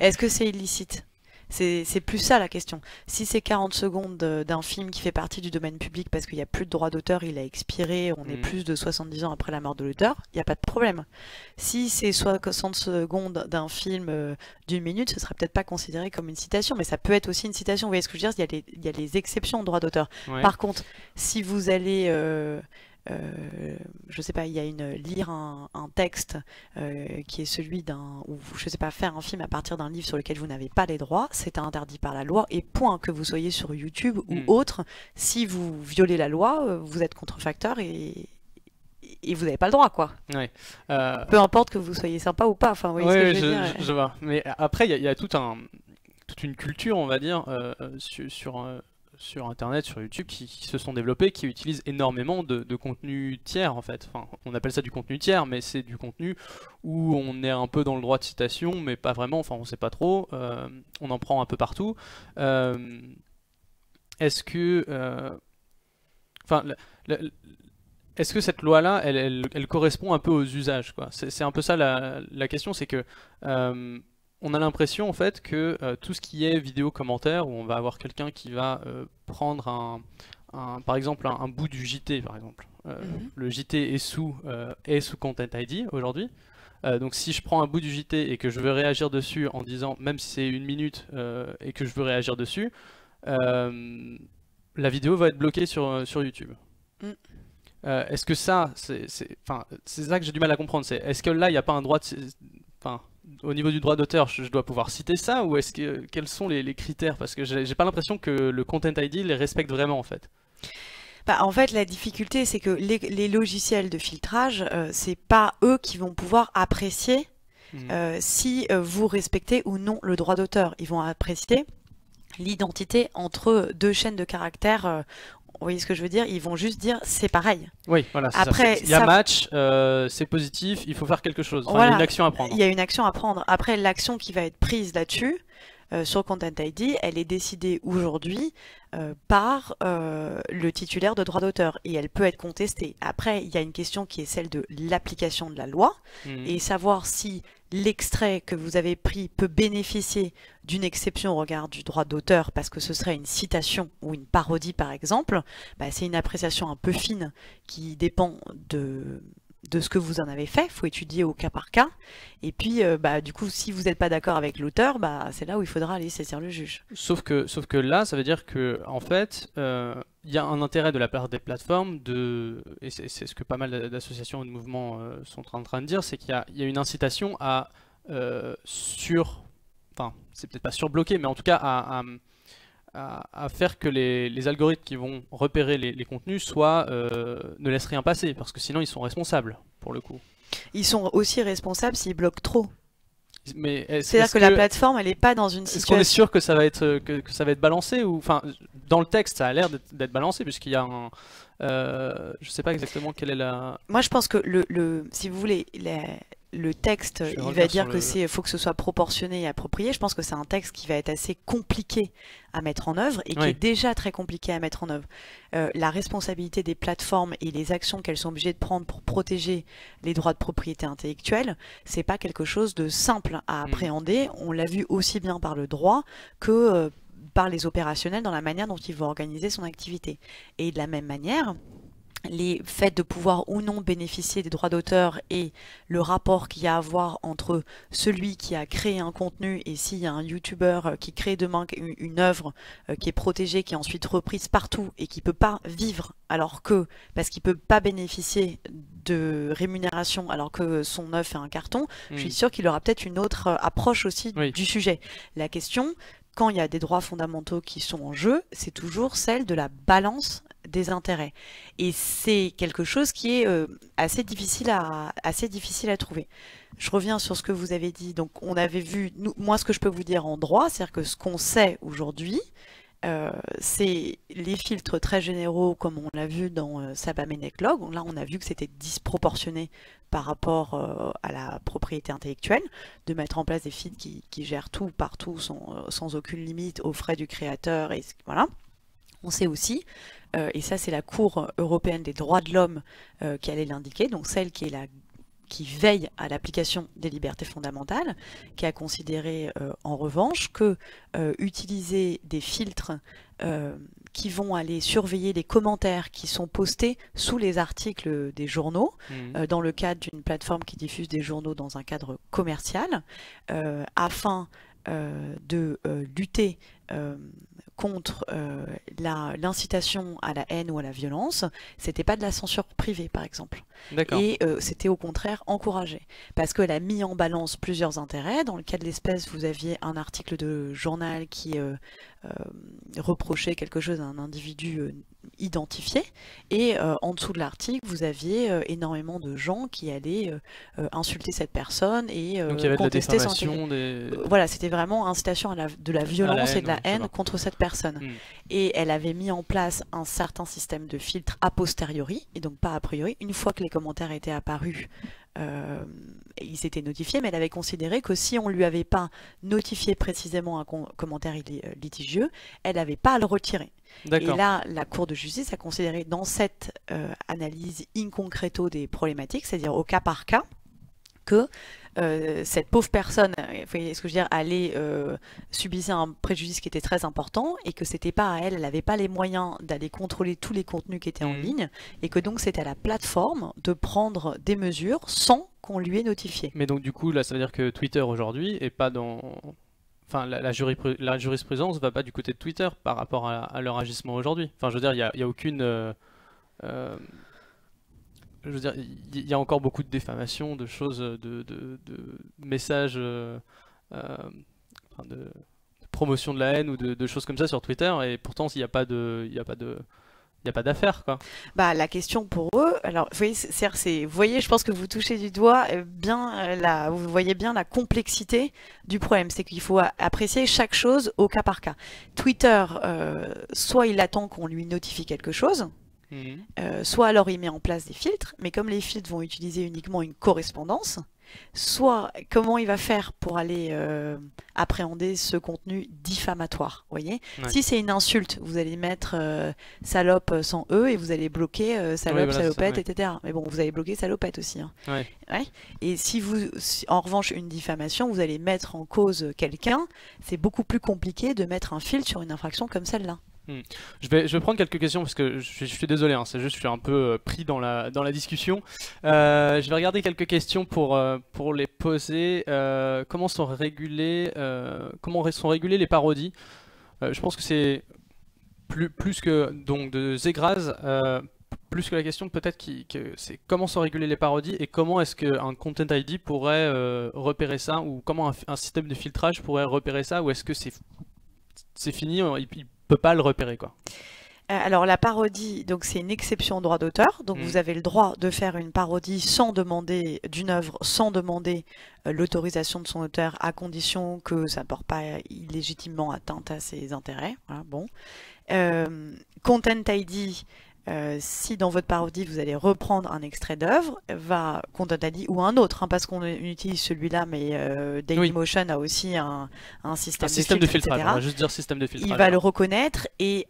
Est-ce que c'est illicite? C'est plus ça la question. Si c'est 40 secondes d'un film qui fait partie du domaine public parce qu'il n'y a plus de droit d'auteur, il a expiré, on est plus de 70 ans après la mort de l'auteur, il n'y a pas de problème. Si c'est 60 secondes d'un film d'1 minute, ce ne sera peut-être pas considéré comme une citation, mais ça peut être aussi une citation. Vous voyez ce que je veux dire? Il y a les exceptions au droit d'auteur. Par contre, si vous allez... je sais pas, lire un texte qui est celui ou je sais pas, faire un film à partir d'un livre sur lequel vous n'avez pas les droits, c'est interdit par la loi, et point, que vous soyez sur YouTube ou autre, si vous violez la loi, vous êtes contrefacteur et vous n'avez pas le droit, quoi. Peu importe que vous soyez sympa ou pas, enfin, vous voyez ce que je veux dire. Je vois, mais après il y a toute une culture, on va dire, sur internet, sur YouTube, qui se sont développés, qui utilisent énormément de contenu tiers en fait. Enfin, on appelle ça du contenu tiers, mais c'est du contenu où on est un peu dans le droit de citation, mais pas vraiment, enfin on sait pas trop, on en prend un peu partout. Est-ce que est-ce que cette loi-là, elle correspond un peu aux usages, quoi? C'est un peu ça la question, c'est que on a l'impression en fait que tout ce qui est vidéo commentaire, où on va avoir quelqu'un qui va prendre par exemple un bout du JT par exemple. Le JT est sous Content ID aujourd'hui. Donc si je prends un bout du JT et que je veux réagir dessus en disant, même si c'est 1 minute et que je veux réagir dessus, la vidéo va être bloquée sur YouTube. Est-ce que ça, c'est ça que j'ai du mal à comprendre. Est-ce que là il n'y a pas un droit de... au niveau du droit d'auteur, je dois pouvoir citer ça, ou quels sont les critères? Parce que j'ai pas l'impression que le Content ID les respecte vraiment en fait. En fait, la difficulté, c'est que les logiciels de filtrage, c'est pas eux qui vont pouvoir apprécier si vous respectez ou non le droit d'auteur. Ils vont apprécier l'identité entre 2 chaînes de caractères. Vous voyez ce que je veux dire? Ils vont juste dire c'est pareil. Oui, voilà. Après, il y a match, c'est positif, il faut faire quelque chose. Enfin, il y a une action à prendre. Il y a une action à prendre. Après, l'action qui va être prise là-dessus, sur Content ID, elle est décidée aujourd'hui par le titulaire de droit d'auteur, et elle peut être contestée. Après, il y a une question qui est celle de l'application de la loi, et savoir si l'extrait que vous avez pris peut bénéficier d'une exception au regard du droit d'auteur parce que ce serait une citation ou une parodie par exemple. C'est une appréciation un peu fine qui dépend de ce que vous en avez fait, il faut étudier au cas par cas. Et puis, du coup, si vous n'êtes pas d'accord avec l'auteur, c'est là où il faudra aller saisir le juge. Sauf que là, ça veut dire que en fait, il y a un intérêt de la part des plateformes et c'est ce que pas mal d'associations et de mouvements sont en train de dire, c'est qu'il y a une incitation à enfin, c'est peut-être pas surbloquer, mais en tout cas à faire que les algorithmes qui vont repérer les contenus ne laissent rien passer, parce que sinon ils sont responsables pour le coup. Ils sont aussi responsables s'ils bloquent trop. Mais c'est-à-dire que la plateforme, elle n'est pas dans une situation. Est-ce qu'on est sûr que ça va être que ça va être balancé ou enfin dans le texte ça a l'air d'être balancé puisqu'il y a un je sais pas exactement quelle est la. Moi je pense que si vous voulez le texte, il va dire que faut que ce soit proportionné et approprié. Je pense que c'est un texte qui va être assez compliqué à mettre en œuvre et qui est déjà très compliqué à mettre en œuvre. La responsabilité des plateformes et les actions qu'elles sont obligées de prendre pour protéger les droits de propriété intellectuelle, c'est pas quelque chose de simple à appréhender. On l'a vu aussi bien par le droit que par les opérationnels dans la manière dont ils vont organiser son activité. Et de la même manière, les faits de pouvoir ou non bénéficier des droits d'auteur et le rapport qu'il y a à voir entre celui qui a créé un contenu et s'il y a un youtubeur qui crée demain une œuvre qui est protégée, qui est ensuite reprise partout et qui peut pas vivre parce qu'il peut pas bénéficier de rémunération alors que son œuvre est un carton, je suis sûre qu'il aura peut-être une autre approche aussi du sujet. La question, quand il y a des droits fondamentaux qui sont en jeu, c'est toujours celle de la balance des intérêts. Et c'est quelque chose qui est assez difficile à trouver. Je reviens sur ce que vous avez dit. Donc, on avait vu, moi, ce que je peux vous dire en droit, c'est-à-dire que ce qu'on sait aujourd'hui, c'est les filtres très généraux, comme on l'a vu dans Sabam et Neclog. Là, on a vu que c'était disproportionné par rapport à la propriété intellectuelle, de mettre en place des filtres qui gèrent tout partout sans aucune limite aux frais du créateur. Et voilà. On sait aussi, et ça c'est la Cour européenne des droits de l'homme qui allait l'indiquer, donc celle qui veille à l'application des libertés fondamentales, qui a considéré en revanche que utiliser des filtres qui vont aller surveiller les commentaires qui sont postés sous les articles des journaux, dans le cadre d'une plateforme qui diffuse des journaux dans un cadre commercial, afin de lutter contre l'incitation à la haine ou à la violence, c'était pas de la censure privée par exemple. Et c'était au contraire encouragé. Parce qu'elle a mis en balance plusieurs intérêts. Dans le cas de l'espèce, vous aviez un article de journal qui reprochait quelque chose à un individu identifié. Et en dessous de l'article, vous aviez énormément de gens qui allaient insulter cette personne et contester son intégrité. Voilà, c'était vraiment incitation de la violence et de la haine contre cette personne. Et elle avait mis en place un certain système de filtre a posteriori, et donc pas a priori. Une fois que les commentaires étaient apparus, ils étaient notifiés, mais elle avait considéré que si on lui avait pas notifié précisément un commentaire litigieux, elle n'avait pas à le retirer. Et là, la Cour de justice a considéré dans cette analyse in concreto des problématiques, c'est-à-dire au cas par cas, que cette pauvre personne, vous voyez ce que je veux dire, allait subissait un préjudice qui était très important et que c'était pas à elle, elle n'avait pas les moyens d'aller contrôler tous les contenus qui étaient en ligne et que donc c'était à la plateforme de prendre des mesures sans qu'on lui ait notifié. Mais donc du coup là ça veut dire que Twitter aujourd'hui est pas dans... Enfin, la jurisprudence va pas du côté de Twitter par rapport à leur agissement aujourd'hui. Enfin, je veux dire, il y a aucune... je veux dire, il y a encore beaucoup de diffamation, de choses, de messages, de promotion de la haine ou de choses comme ça sur Twitter, et pourtant il n'y a pas d'affaires, quoi. Bah, la question pour eux, alors vous voyez, je pense que vous touchez du doigt vous voyez bien la complexité du problème, c'est qu'il faut apprécier chaque chose au cas par cas. Twitter, soit il attend qu'on lui notifie quelque chose, soit alors il met en place des filtres, mais comme les filtres vont utiliser uniquement une correspondance, soit comment il va faire pour aller appréhender ce contenu diffamatoire, voyez. Si c'est une insulte, vous allez mettre salope sans E et vous allez bloquer salope, salopette, etc. Mais bon, vous allez bloquer salopette aussi. Hein. Et si en revanche, une diffamation, vous allez mettre en cause quelqu'un, c'est beaucoup plus compliqué de mettre un filtre sur une infraction comme celle-là. Je vais prendre quelques questions parce que je suis désolé, hein, c'est juste je suis un peu pris dans la discussion. Je vais regarder quelques questions pour les poser. Comment sont régulées les parodies? Je pense que c'est plus que donc de Zegraz, plus que la question peut-être que c'est comment sont régulées les parodies et comment est-ce qu'un Content ID pourrait repérer ça, ou comment un système de filtrage pourrait repérer ça, ou est-ce que c'est fini, il peut pas le repérer quoi. Alors la parodie, donc c'est une exception au droit d'auteur. Donc vous avez le droit de faire une parodie sans demander d'une œuvre, sans demander l'autorisation de son auteur, à condition que ça ne porte pas illégitimement atteinte à ses intérêts. Voilà, bon. Content ID. Si dans votre parodie vous allez reprendre un extrait d'œuvre, va Content ID ou un autre, hein, parce qu'on utilise celui-là, mais Dailymotion a aussi un système de filtrage. On va juste dire système de filtrage. Il va le reconnaître et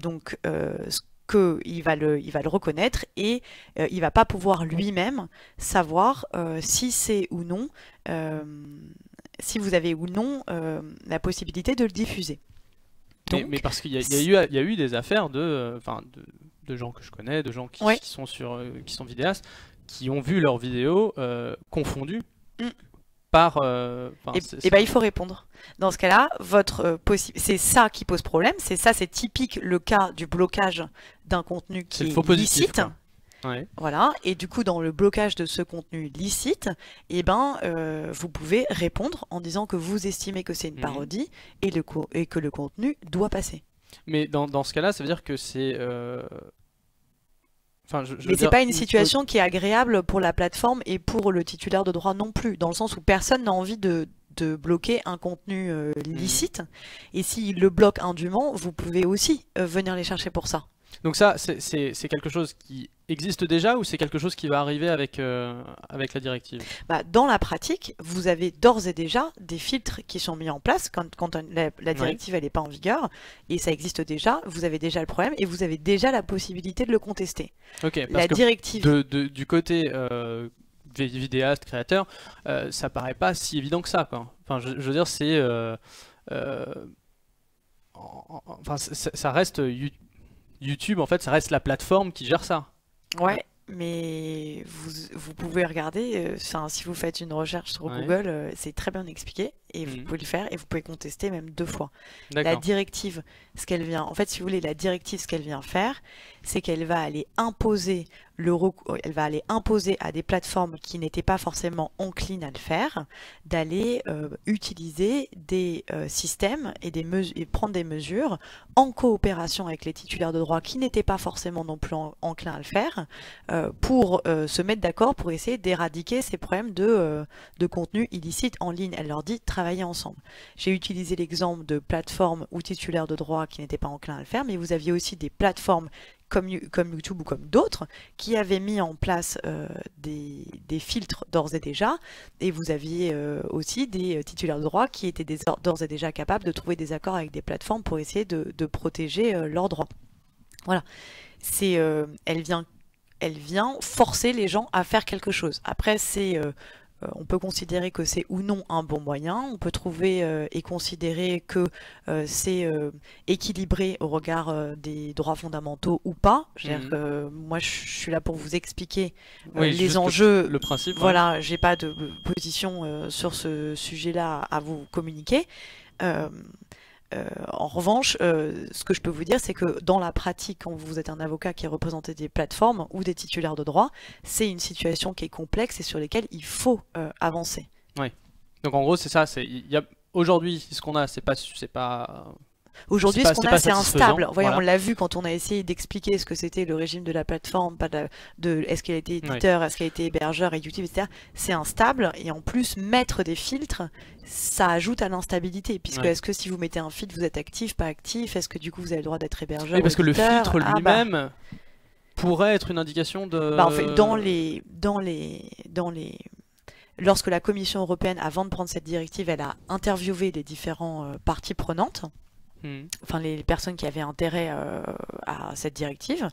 donc il va le reconnaître et il va pas pouvoir lui-même savoir si c'est ou non, si vous avez ou non la possibilité de le diffuser. Donc, mais parce qu'il y a eu des affaires de gens que je connais, de gens qui sont vidéastes, qui ont vu leurs vidéos confondues par... il faut répondre. Dans ce cas-là, c'est ça qui pose problème. C'est typique le cas du blocage d'un contenu qui est licite. Ouais. Voilà, et du coup dans le blocage de ce contenu licite, vous pouvez répondre en disant que vous estimez que c'est une parodie et que le contenu doit passer. Mais dans ce cas-là, ça veut dire que c'est... Mais c'est pas une situation qui est agréable pour la plateforme et pour le titulaire de droit non plus, dans le sens où personne n'a envie de bloquer un contenu licite, et s'il le bloque indûment, vous pouvez aussi venir les chercher pour ça. Donc ça, c'est quelque chose qui existe déjà, ou c'est quelque chose qui va arriver avec la directive? Dans la pratique, vous avez d'ores et déjà des filtres qui sont mis en place quand la directive elle n'est pas en vigueur, et ça existe déjà, vous avez déjà le problème et vous avez déjà la possibilité de le contester. Ok, parce que directive... du côté vidéaste, créateur, ça paraît pas si évident que ça, quoi. Enfin, je veux dire, c'est... ça reste... YouTube, en fait, ça reste la plateforme qui gère ça. Ouais, mais vous pouvez regarder, si vous faites une recherche sur Google, c'est très bien expliqué, et vous pouvez le faire, et vous pouvez contester même 2 fois. La directive, si vous voulez, la directive, ce qu'elle vient faire, c'est qu'elle va aller imposer à des plateformes qui n'étaient pas forcément enclines à le faire, d'aller utiliser des systèmes et prendre des mesures en coopération avec les titulaires de droit qui n'étaient pas forcément non plus enclins à le faire, pour se mettre d'accord pour essayer d'éradiquer ces problèmes de contenu illicite en ligne. Elle leur dit travailler ensemble. J'ai utilisé l'exemple de plateformes ou titulaires de droit qui n'étaient pas enclins à le faire, mais vous aviez aussi des plateformes comme YouTube ou comme d'autres, qui avaient mis en place des filtres d'ores et déjà, et vous aviez aussi des titulaires de droit qui étaient d'ores et déjà capables de trouver des accords avec des plateformes pour essayer de protéger leurs droits. Voilà. Elle vient forcer les gens à faire quelque chose. Après, on peut considérer que c'est ou non un bon moyen, on peut trouver et considérer que c'est équilibré au regard des droits fondamentaux ou pas. Moi, je suis là pour vous expliquer les enjeux. Le principe. Voilà, j'ai pas de position sur ce sujet-là à vous communiquer. En revanche, ce que je peux vous dire, c'est que dans la pratique, quand vous êtes un avocat qui représente des plateformes ou des titulaires de droit, c'est une situation qui est complexe et sur laquelle il faut avancer. Oui. Donc en gros, c'est ça. Aujourd'hui, ce qu'on a, c'est pas Aujourd'hui, ce qu'on a, c'est instable. Voilà. On l'a vu quand on a essayé d'expliquer ce que c'était le régime de la plateforme, est-ce qu'elle était éditeur, est-ce qu'elle était hébergeur et YouTube, etc. C'est instable, et en plus, mettre des filtres, ça ajoute à l'instabilité, puisque est-ce que si vous mettez un filtre, vous êtes actif, pas actif, est-ce que du coup vous avez le droit d'être hébergeur? Oui, parce que le filtre lui-même pourrait être une indication de... En fait, lorsque la Commission européenne, avant de prendre cette directive, elle a interviewé les différentes parties prenantes, enfin les personnes qui avaient intérêt à cette directive,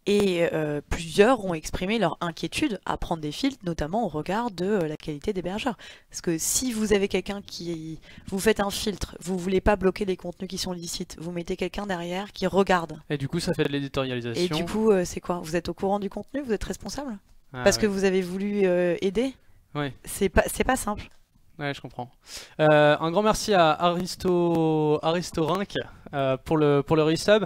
Et plusieurs ont exprimé leur inquiétude à prendre des filtres, notamment au regard de la qualité d'hébergeur. Parce que si vous avez quelqu'un qui... Vous faites un filtre, vous voulez pas bloquer les contenus qui sont licites, vous mettez quelqu'un derrière qui regarde. Et du coup, ça fait de l'éditorialisation. Et du coup, c'est quoi? Vous êtes au courant du contenu? Vous êtes responsable? Ah, Parce que ouais. vous avez voulu aider? Ouais. C'est pas simple. Ouais, je comprends. Un grand merci à Aristorinck pour le resub.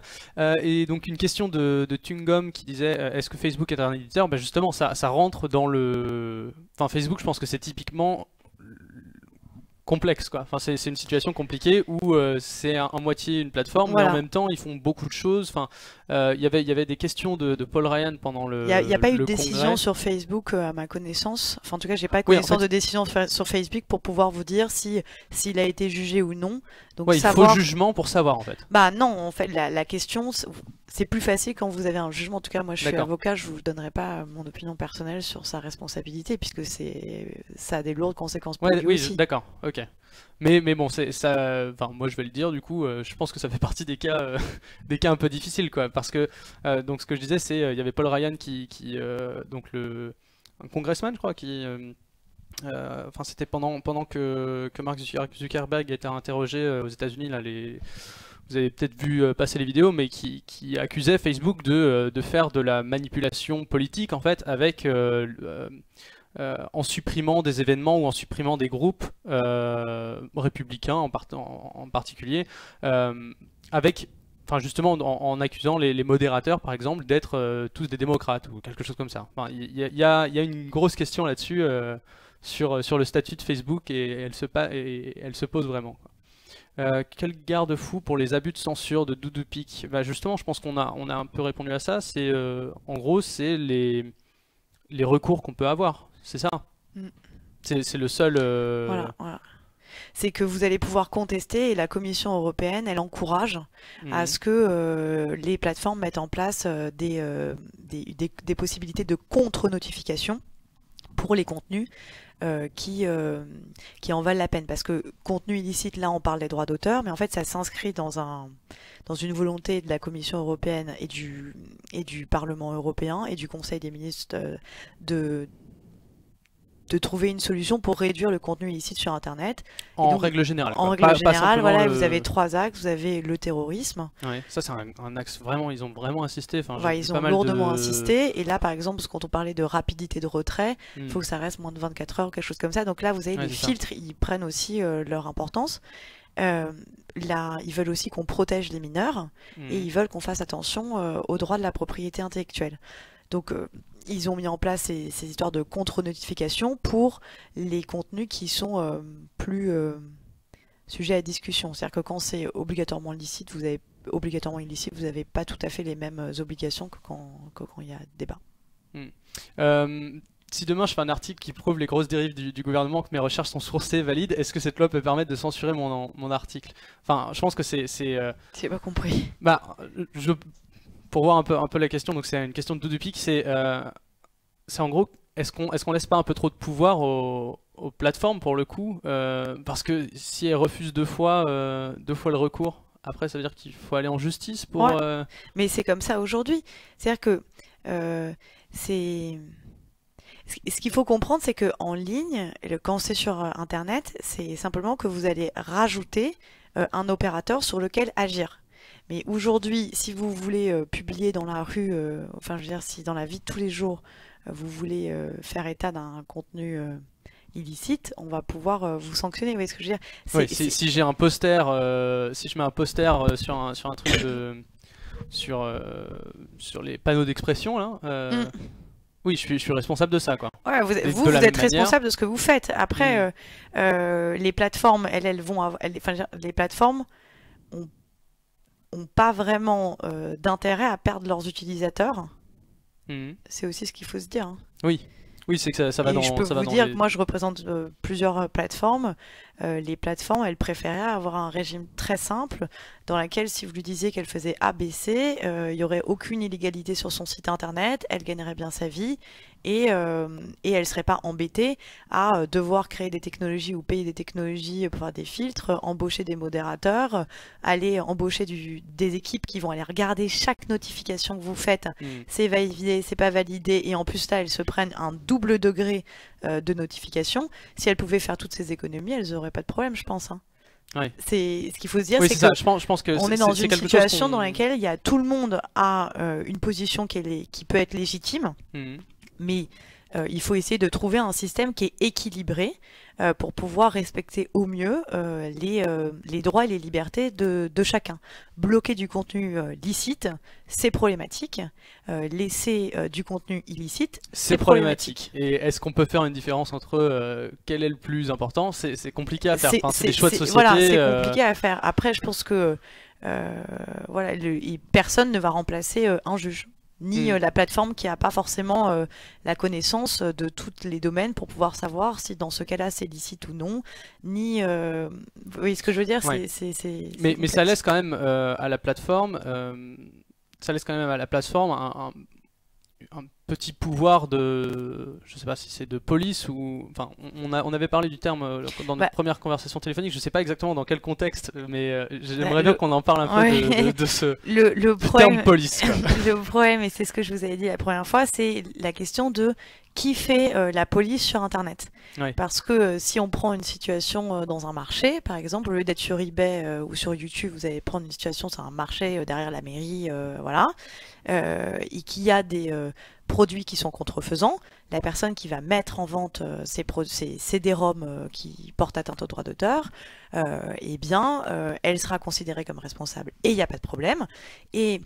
Et donc une question de Tungom qui disait est-ce que Facebook est un éditeur? Bah justement, ça rentre dans le... Enfin, Facebook, je pense que c'est typiquement complexe, quoi. Enfin, c'est une situation compliquée où c'est à moitié une plateforme, mais Voilà. en même temps, ils font beaucoup de choses. Enfin, il y avait des questions de Paul Ryan pendant le Il n'y a pas eu de le décision congrès. sur Facebook à ma connaissance. Enfin, en tout cas, j'ai pas Oui, en connaissance fait- de décision sur Facebook pour pouvoir vous dire si s'il a été jugé ou non. Donc Ouais, il faut savoir. jugement pour savoir, en fait. Bah non, en fait, la question, c'est plus facile quand vous avez un jugement. En tout cas, moi, je suis D'accord. avocat, je vous donnerai pas mon opinion personnelle sur sa responsabilité, puisque ça a des lourdes conséquences pour Ouais, lui oui, aussi. d'accord, ok. Mais bon, c'est ça. Enfin, moi, je vais le dire. Du coup, je pense que ça fait partie des cas, des cas un peu difficiles, quoi. Parce que donc, ce que je disais, c'est il y avait Paul Ryan donc un congressman, je crois, enfin, c'était pendant que Mark Zuckerberg était interrogé aux États-Unis, là, vous avez peut-être vu passer les vidéos, mais qui accusait Facebook de faire de la manipulation politique, en fait, avec en supprimant des événements ou en supprimant des groupes républicains en particulier, avec, enfin justement en accusant les modérateurs par exemple d'être tous des démocrates ou quelque chose comme ça. Enfin, il y a une grosse question là-dessus sur le statut de Facebook et elle se pose vraiment, quoi. Quel garde-fou pour les abus de censure de DoudouPic? Bah justement, je pense qu'on a un peu répondu à ça. C'est en gros, c'est les recours qu'on peut avoir. C'est ça. Mm. C'est le seul. Voilà. C'est que vous allez pouvoir contester et la Commission européenne, elle encourage à ce que les plateformes mettent en place des possibilités de contre-notification pour les contenus qui en valent la peine. Parce que contenu illicite, là on parle des droits d'auteur, mais en fait ça s'inscrit dans une volonté de la Commission européenne et du Parlement européen et du Conseil des ministres de trouver une solution pour réduire le contenu illicite sur Internet. En donc, règle générale. En quoi. règle Pas générale, simplement voilà, le- vous avez trois axes. Vous avez le terrorisme. Ouais, ça c'est un axe vraiment. Ils ont vraiment insisté. Enfin, Voilà, j'ai vu ils pas ont mal lourdement de... insisté. Et là, par exemple, quand on parlait de rapidité de retrait, il Hmm. faut que ça reste moins de 24 heures ou quelque chose comme ça. Donc là, vous avez Ouais, les c'est ça. filtres, ils prennent aussi leur importance. Là, ils veulent aussi qu'on protège les mineurs Hmm. et ils veulent qu'on fasse attention aux droits de la propriété intellectuelle. Donc, ils ont mis en place ces histoires de contre-notification pour les contenus qui sont plus sujets à discussion. C'est-à-dire que quand c'est obligatoirement illicite, vous n'avez pas tout à fait les mêmes obligations que quand il y a débat. Si demain je fais un article qui prouve les grosses dérives du gouvernement, que mes recherches sont sourcées, valides, est-ce que cette loi peut permettre de censurer mon article? Enfin, je pense que c'est J'ai pas compris. bah, pour voir un peu la question, donc c'est une question de DoudouPic, c'est en gros, est-ce qu'on laisse pas un peu trop de pouvoir aux plateformes pour le coup, parce que si elles refusent deux fois le recours, après ça veut dire qu'il faut aller en justice pour... Ouais. Mais c'est comme ça aujourd'hui. C'est-à-dire que ce qu'il faut comprendre, c'est que en ligne, quand c'est sur Internet, c'est simplement que vous allez rajouter un opérateur sur lequel agir. Mais aujourd'hui, si vous voulez publier dans la rue, enfin je veux dire, si dans la vie de tous les jours, vous voulez faire état d'un contenu illicite, on va pouvoir vous sanctionner. Vous voyez ce que je veux dire? Ouais, si j'ai un poster, si je mets un poster sur un truc sur les panneaux d'expression là, oui, je suis responsable de ça, quoi. Ouais, vous de êtes la même responsable de ce que vous faites. Après, les plateformes, elles vont enfin, les plateformes ont pas vraiment d'intérêt à perdre leurs utilisateurs. Mhm. C'est aussi ce qu'il faut se dire, hein. Oui, c'est que ça va Et dans. je peux ça va vous dans dire les- que moi, je représente plusieurs plateformes. Les plateformes, elles préféraient avoir un régime très simple dans lequel, si vous lui disiez qu'elle faisait ABC, il y aurait aucune illégalité sur son site internet, elle gagnerait bien sa vie et elle serait pas embêtée à devoir créer des technologies ou payer des technologies pour faire des filtres, embaucher des modérateurs, aller embaucher des équipes qui vont aller regarder chaque notification que vous faites, c'est validé, c'est pas validé, et en plus là elles se prennent un double degré de notification. Si elles pouvaient faire toutes ces économies, elles auraient pas de problème, je pense. Hein. Ouais. C'est ce qu'il faut se dire, Oui, c'est c'est ça. que Je pense que on est dans c'est une quelque chose situation qu'on- dans laquelle il y a tout le monde a une position qui peut être légitime, Mhm. mais il faut essayer de trouver un système qui est équilibré pour pouvoir respecter au mieux les droits et les libertés de chacun. Bloquer du contenu licite, c'est problématique. Laisser du contenu illicite, C'est problématique. Et est-ce qu'on peut faire une différence entre quel est le plus important? C'est compliqué à faire. Enfin, c'est des choix de société. Voilà, c'est compliqué à faire. Après, je pense que voilà, personne ne va remplacer un juge, ni la plateforme qui n'a pas forcément la connaissance de tous les domaines pour pouvoir savoir si dans ce cas-là c'est licite ou non, ni... Vous voyez ce que je veux dire? Ouais. C'est Mais complexe. ça laisse quand même à la plateforme, un petit pouvoir de, je sais pas si c'est de police ou, enfin, on avait parlé du terme dans notre première conversation téléphonique. Je sais pas exactement dans quel contexte, mais j'aimerais bien qu'on en parle un peu Ouais. de ce le du problème, terme police, quoi. le problème, et c'est ce que je vous avais dit la première fois, c'est la question de qui fait la police sur Internet. Ouais. Parce que si on prend une situation dans un marché, par exemple, au lieu d'être sur eBay ou sur YouTube, vous allez prendre une situation sur un marché derrière la mairie, voilà, et qu'il y a des produits qui sont contrefaisants, la personne qui va mettre en vente ces CD-ROM qui portent atteinte au droit d'auteur, eh bien, elle sera considérée comme responsable et il n'y a pas de problème. Et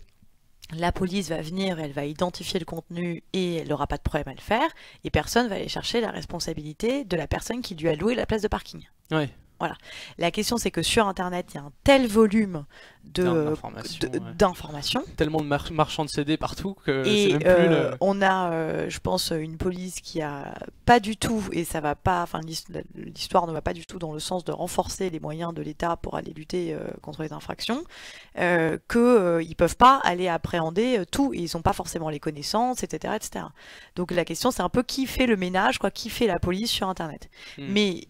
la police va venir, elle va identifier le contenu et elle n'aura pas de problème à le faire, et personne va aller chercher la responsabilité de la personne qui lui a loué la place de parking. Ouais. Voilà. La question, c'est que sur Internet, il y a un tel volume d'informations, tellement de marchands de CD partout que et c'est même plus le... on a, je pense, une police qui a pas du tout, et ça va pas, enfin l'histoire ne va pas du tout dans le sens de renforcer les moyens de l'État pour aller lutter contre les infractions, ils peuvent pas aller appréhender tout, et ils ont pas forcément les connaissances, etc., etc. Donc la question, c'est un peu qui fait le ménage, quoi, qui fait la police sur Internet. Mais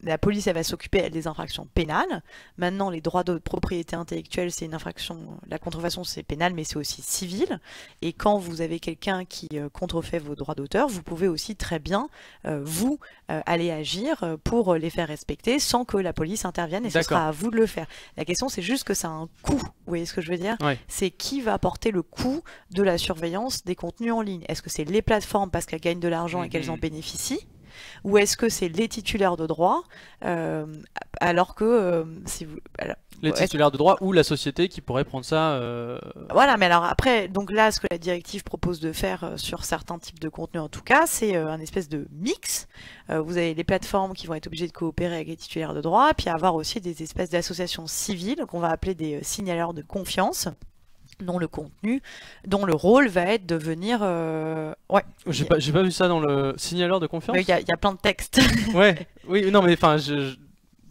la police, elle va s'occuper des infractions pénales. Maintenant, les droits de propriété intellectuelle, c'est une infraction. La contrefaçon, c'est pénal, mais c'est aussi civil. Et quand vous avez quelqu'un qui contrefait vos droits d'auteur, vous pouvez aussi très bien, aller agir pour les faire respecter sans que la police intervienne, et ce sera à vous de le faire. La question, c'est juste que ça a un coût. Vous voyez ce que je veux dire? Ouais. C'est qui va porter le coût de la surveillance des contenus en ligne? Est-ce que c'est les plateformes parce qu'elles gagnent de l'argent et qu'elles en bénéficient? Ou est-ce que c'est les titulaires de droit, alors que les titulaires de droit ou la société qui pourrait prendre ça Voilà, mais alors après, donc là, ce que la directive propose de faire sur certains types de contenus en tout cas, c'est un espèce de mix. Vous avez les plateformes qui vont être obligées de coopérer avec les titulaires de droit, puis avoir aussi des espèces d'associations civiles qu'on va appeler des signaleurs de confiance, dont le rôle va être de venir... Ouais. J'ai pas vu ça dans le signaleur de confiance. Il y a plein de textes. Ouais, oui, non, mais enfin,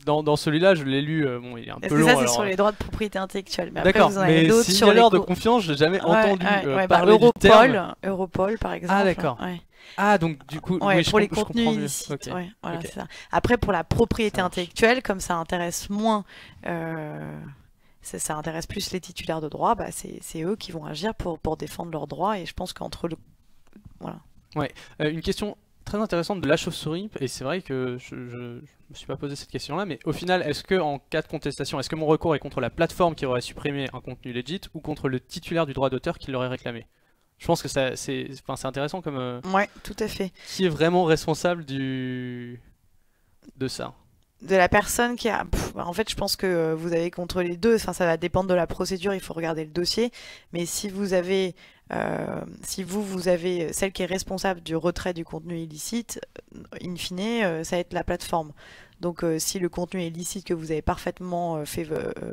dans celui-là, je l'ai lu, bon, il est un peu long. Ça, c'est sur les droits de propriété intellectuelle. Mais après, d'accord, vous en avez mais d'autres sur les signaleur de confiance, je l'ai jamais entendu parler Europol, du terme. Europol, par exemple. Ah, d'accord. Ouais. Ah, donc du coup, ouais, oui, pour les je comprends contenus mieux. illicites. Okay. Ouais, voilà, Okay. c'est ça. Après, pour la propriété Ça marche. intellectuelle, comme ça intéresse moins... ça intéresse plus les titulaires de droit, bah c'est eux qui vont agir pour défendre leurs droits, et je pense qu'entre le... Voilà. Ouais, une question très intéressante de la chauve-souris, et c'est vrai que je me suis pas posé cette question-là, mais au final, est-ce que en cas de contestation, est-ce que mon recours est contre la plateforme qui aurait supprimé un contenu legit ou contre le titulaire du droit d'auteur qui l'aurait réclamé? Je pense que c'est intéressant comme... Ouais, tout à fait. Qui est vraiment responsable de ça? De la personne qui a... en fait, je pense que vous avez contre les deux. Enfin, ça va dépendre de la procédure, il faut regarder le dossier. Mais si vous avez... vous avez celle qui est responsable du retrait du contenu illicite, in fine, ça va être la plateforme. Donc si le contenu est licite, que vous avez parfaitement fait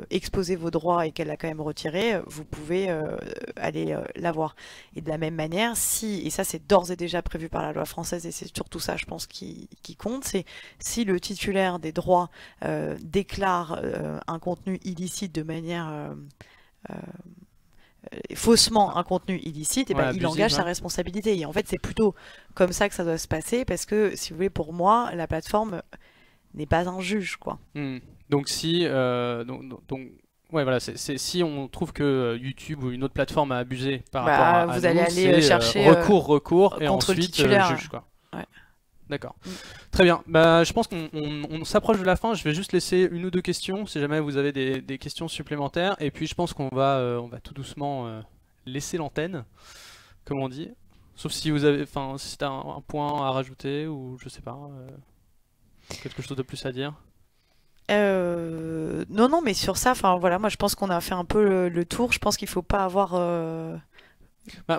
exposer vos droits et qu'elle l'a quand même retiré, vous pouvez aller l'avoir. Et de la même manière, et ça c'est d'ores et déjà prévu par la loi française, et c'est surtout ça je pense qui compte, c'est si le titulaire des droits déclare un contenu illicite de manière faussement un contenu illicite, et Ouais, il abusif, engage sa ouais. responsabilité. Et en fait, c'est plutôt comme ça que ça doit se passer, parce que, si vous voulez, pour moi, la plateforme n'est pas un juge, quoi. Donc si ouais voilà si on trouve que YouTube ou une autre plateforme a abusé par rapport à Vous nous, allez aller c'est chercher recours et contre le ensuite titulaire. juge quoi. Ouais. D'accord. Très bien. Bah je pense qu'on s'approche de la fin. Je vais juste laisser une ou deux questions si jamais vous avez des questions supplémentaires et puis je pense qu'on va tout doucement laisser l'antenne comme on dit. Sauf si vous avez si c'est un point à rajouter ou je sais pas quelque chose de plus à dire. Non, mais sur ça, voilà, moi je pense qu'on a fait un peu le tour. Je pense qu'il faut pas avoir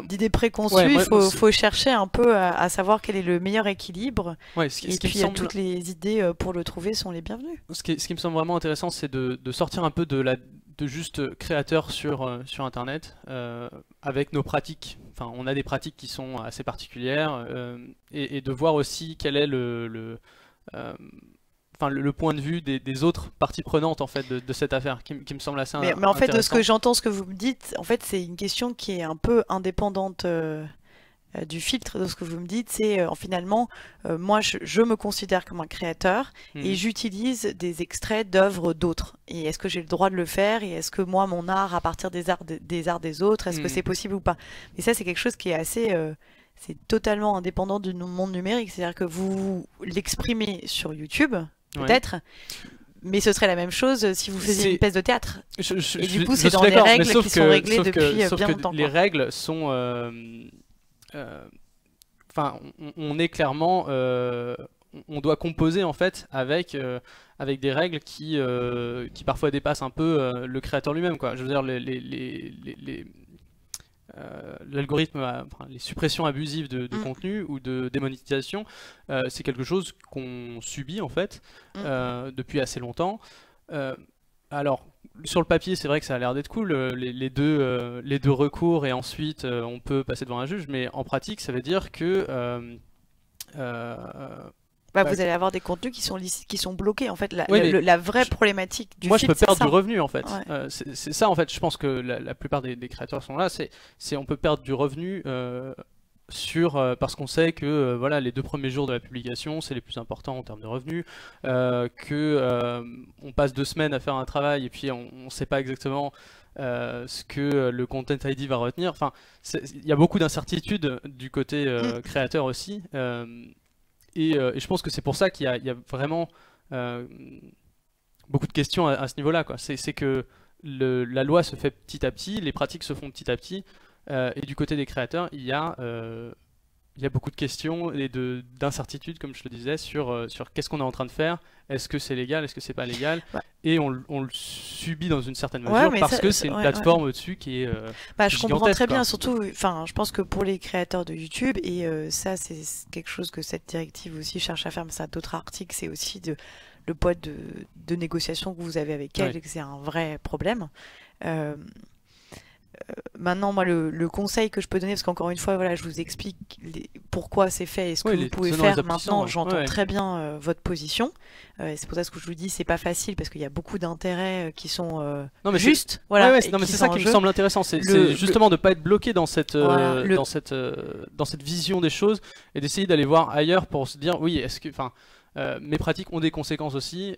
d'idées préconçues. Ouais, Il moi, faut chercher un peu à savoir quel est le meilleur équilibre. Ouais, Et ce qui me puis semble... toutes les idées pour le trouver sont les bienvenues. Ce qui me semble vraiment intéressant, c'est de sortir un peu de juste créateur sur Internet avec nos pratiques. Enfin, on a des pratiques qui sont assez particulières et de voir aussi quel est le point de vue des autres parties prenantes en fait de cette affaire qui me semble assez Mais en fait, de ce que intéressant. j'entends, ce que vous me dites, en fait, c'est une question qui est un peu indépendante du filtre de ce que vous me dites. C'est finalement, moi, je me considère comme un créateur et j'utilise des extraits d'œuvres d'autres. Et est-ce que j'ai le droit de le faire? Et est-ce que moi, mon art, à partir des arts des autres, est-ce que c'est possible ou pas? Et ça, c'est quelque chose qui est assez... c'est totalement indépendant du monde numérique. C'est-à-dire que vous l'exprimez sur YouTube, peut-être, mais ce serait la même chose si vous faisiez une pièce de théâtre. Et du coup, c'est dans des règles qui sont réglées depuis bien longtemps. Les règles sont... on est clairement... on doit composer en fait avec des règles qui parfois dépassent un peu le créateur lui-même, quoi. Je veux dire, l'algorithme, les suppressions abusives de contenu ou de démonétisation, c'est quelque chose qu'on subit en fait depuis assez longtemps. Alors, sur le papier, c'est vrai que ça a l'air d'être cool, les deux recours et ensuite on peut passer devant un juge, mais en pratique, ça veut dire que vous allez avoir des contenus qui sont licites, qui sont bloqués. En fait, la vraie problématique du moi, filtre, je peux perdre c'est du revenu, en fait. Ouais. C'est ça, en fait. Je pense que la plupart des créateurs sont là. C'est on peut perdre du revenu parce qu'on sait que voilà, les 2 premiers jours de la publication, c'est les plus importants en termes de revenus. On passe 2 semaines à faire un travail et puis on ne sait pas exactement ce que le Content ID va retenir. Enfin, il y a beaucoup d'incertitudes du côté créateur aussi. Et je pense que c'est pour ça qu'il y a vraiment beaucoup de questions à ce niveau-là, quoi. C'est que la loi se fait petit à petit, les pratiques se font petit à petit, et du côté des créateurs, il y a beaucoup de questions et d'incertitudes, comme je le disais, sur qu'est-ce qu'on est en train de faire, est-ce que c'est légal, est-ce que c'est pas légal, et on le subit dans une certaine mesure parce que c'est une plateforme au-dessus qui est je comprends très bien, quoi. surtout, je pense que pour les créateurs de YouTube, et ça c'est quelque chose que cette directive aussi cherche à faire, mais ça d'autres articles, c'est aussi le poids de négociation que vous avez avec elle, et que c'est un vrai problème. Maintenant, moi, le conseil que je peux donner, parce qu'encore une fois, voilà, je vous explique pourquoi c'est fait et ce que vous pouvez faire. Maintenant, j'entends très bien votre position. C'est pour ça que je vous dis, c'est pas facile parce qu'il y a beaucoup d'intérêts qui sont justes. Voilà, non, mais c'est ça qui me semble intéressant. C'est justement de pas être bloqué dans cette vision des choses et d'essayer d'aller voir ailleurs pour se dire, oui, est-ce que, mes pratiques ont des conséquences aussi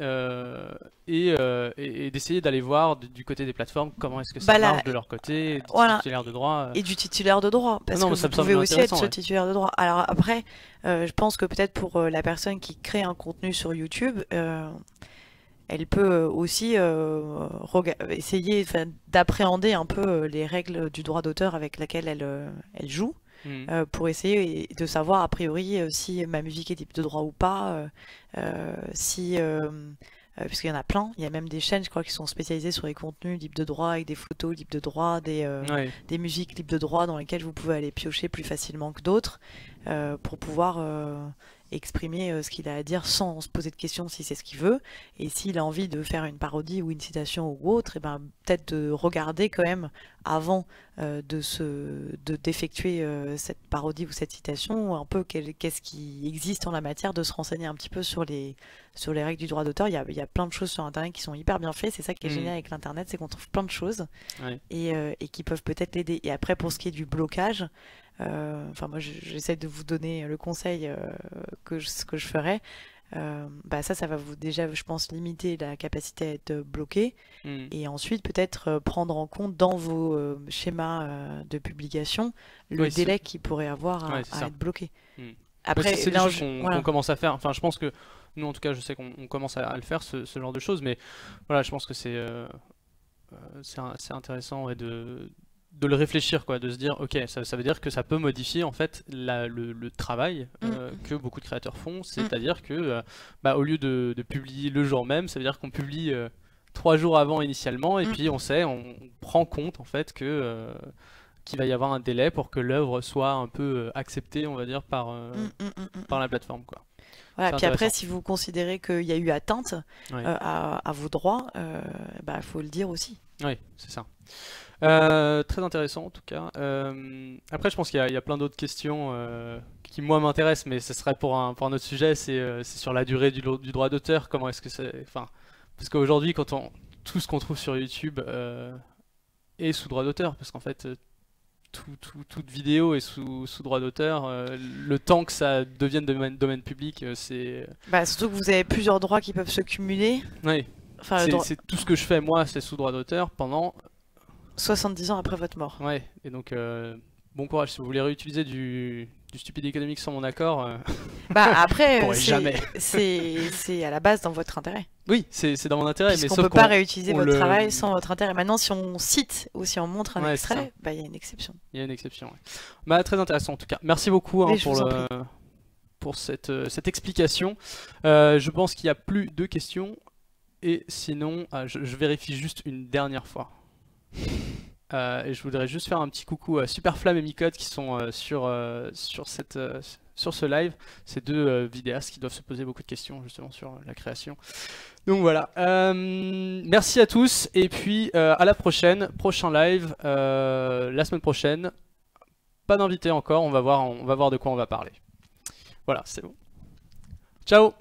et d'essayer d'aller voir du côté des plateformes comment est-ce que ça marche de leur côté, du titulaire de droit. Et du titulaire de droit, parce que vous pouvez aussi être ce titulaire de droit. Alors après, je pense que peut-être pour la personne qui crée un contenu sur YouTube, elle peut aussi essayer d'appréhender un peu les règles du droit d'auteur avec laquelle elle joue. Pour essayer de savoir a priori si ma musique est libre de droit ou pas, puisqu'il y en a plein, il y a même des chaînes je crois qui sont spécialisées sur les contenus libres de droit avec des photos libres de droit, des musiques libres de droit dans lesquelles vous pouvez aller piocher plus facilement que d'autres pour pouvoir exprimer ce qu'il a à dire sans se poser de questions si c'est ce qu'il veut. Et s'il a envie de faire une parodie ou une citation ou autre, et ben, peut-être de regarder quand même avant d'effectuer cette parodie ou cette citation, un peu qu'est-ce qui existe en la matière, de se renseigner un petit peu sur les règles du droit d'auteur. Il y a plein de choses sur Internet qui sont hyper bien faites. C'est ça qui est génial avec l'Internet, c'est qu'on trouve plein de choses et qui peuvent peut-être l'aider. Et après, pour ce qui est du blocage, enfin moi j'essaie de vous donner le conseil ce que je ferais. Ça va vous déjà, je pense, limiter la capacité à être bloqué et ensuite peut-être prendre en compte dans vos schémas de publication le délai qu'il pourrait avoir à être bloqué. Après, c'est des choses qu'on commence à faire. Enfin, je pense que nous, en tout cas, je sais qu'on commence à le faire, ce genre de choses, mais voilà, je pense que c'est intéressant de le réfléchir, quoi, de se dire ok, ça veut dire que ça peut modifier en fait le travail que beaucoup de créateurs font, c'est-à-dire que au lieu de publier le jour même, ça veut dire qu'on publie 3 jours avant initialement, et puis on prend compte en fait que qu'il va y avoir un délai pour que l'œuvre soit un peu acceptée, on va dire, par la plateforme, quoi. Voilà, puis après, si vous considérez qu'il y a eu atteinte à vos droits, faut le dire aussi. Oui, c'est ça. Très intéressant en tout cas. Après, je pense qu'il y a plein d'autres questions qui moi m'intéressent, mais ce serait pour un autre sujet. C'est sur la durée du droit d'auteur. Comment est-ce que c'est, enfin, parce qu'aujourd'hui, tout ce qu'on trouve sur YouTube est sous droit d'auteur, parce qu'en fait, toute vidéo est sous droit d'auteur. Le temps que ça devienne domaine public, c'est. Surtout que vous avez plusieurs droits qui peuvent se cumuler. Oui. Enfin, c'est tout ce que je fais moi, c'est sous droit d'auteur pendant 70 ans après votre mort. Ouais, et donc bon courage si vous voulez réutiliser du stupide économique sans mon accord. Après, c'est à la base dans votre intérêt. Oui, c'est dans mon intérêt, mais sauf qu'on peut pas réutiliser votre travail sans votre intérêt. Maintenant, si on cite ou si on montre un extrait, il y a une exception. Il y a une exception. Ouais. Très intéressant en tout cas. Merci beaucoup pour cette explication. Je pense qu'il n'y a plus de questions. Et sinon, je vérifie juste une dernière fois. Et je voudrais juste faire un petit coucou à Superflamme et Micode qui sont sur ce live. Ces deux vidéastes qui doivent se poser beaucoup de questions justement sur la création. Donc voilà. Merci à tous et puis à la prochaine. Prochain live la semaine prochaine. Pas d'invité encore. On va voir de quoi on va parler. Voilà, c'est bon. Ciao.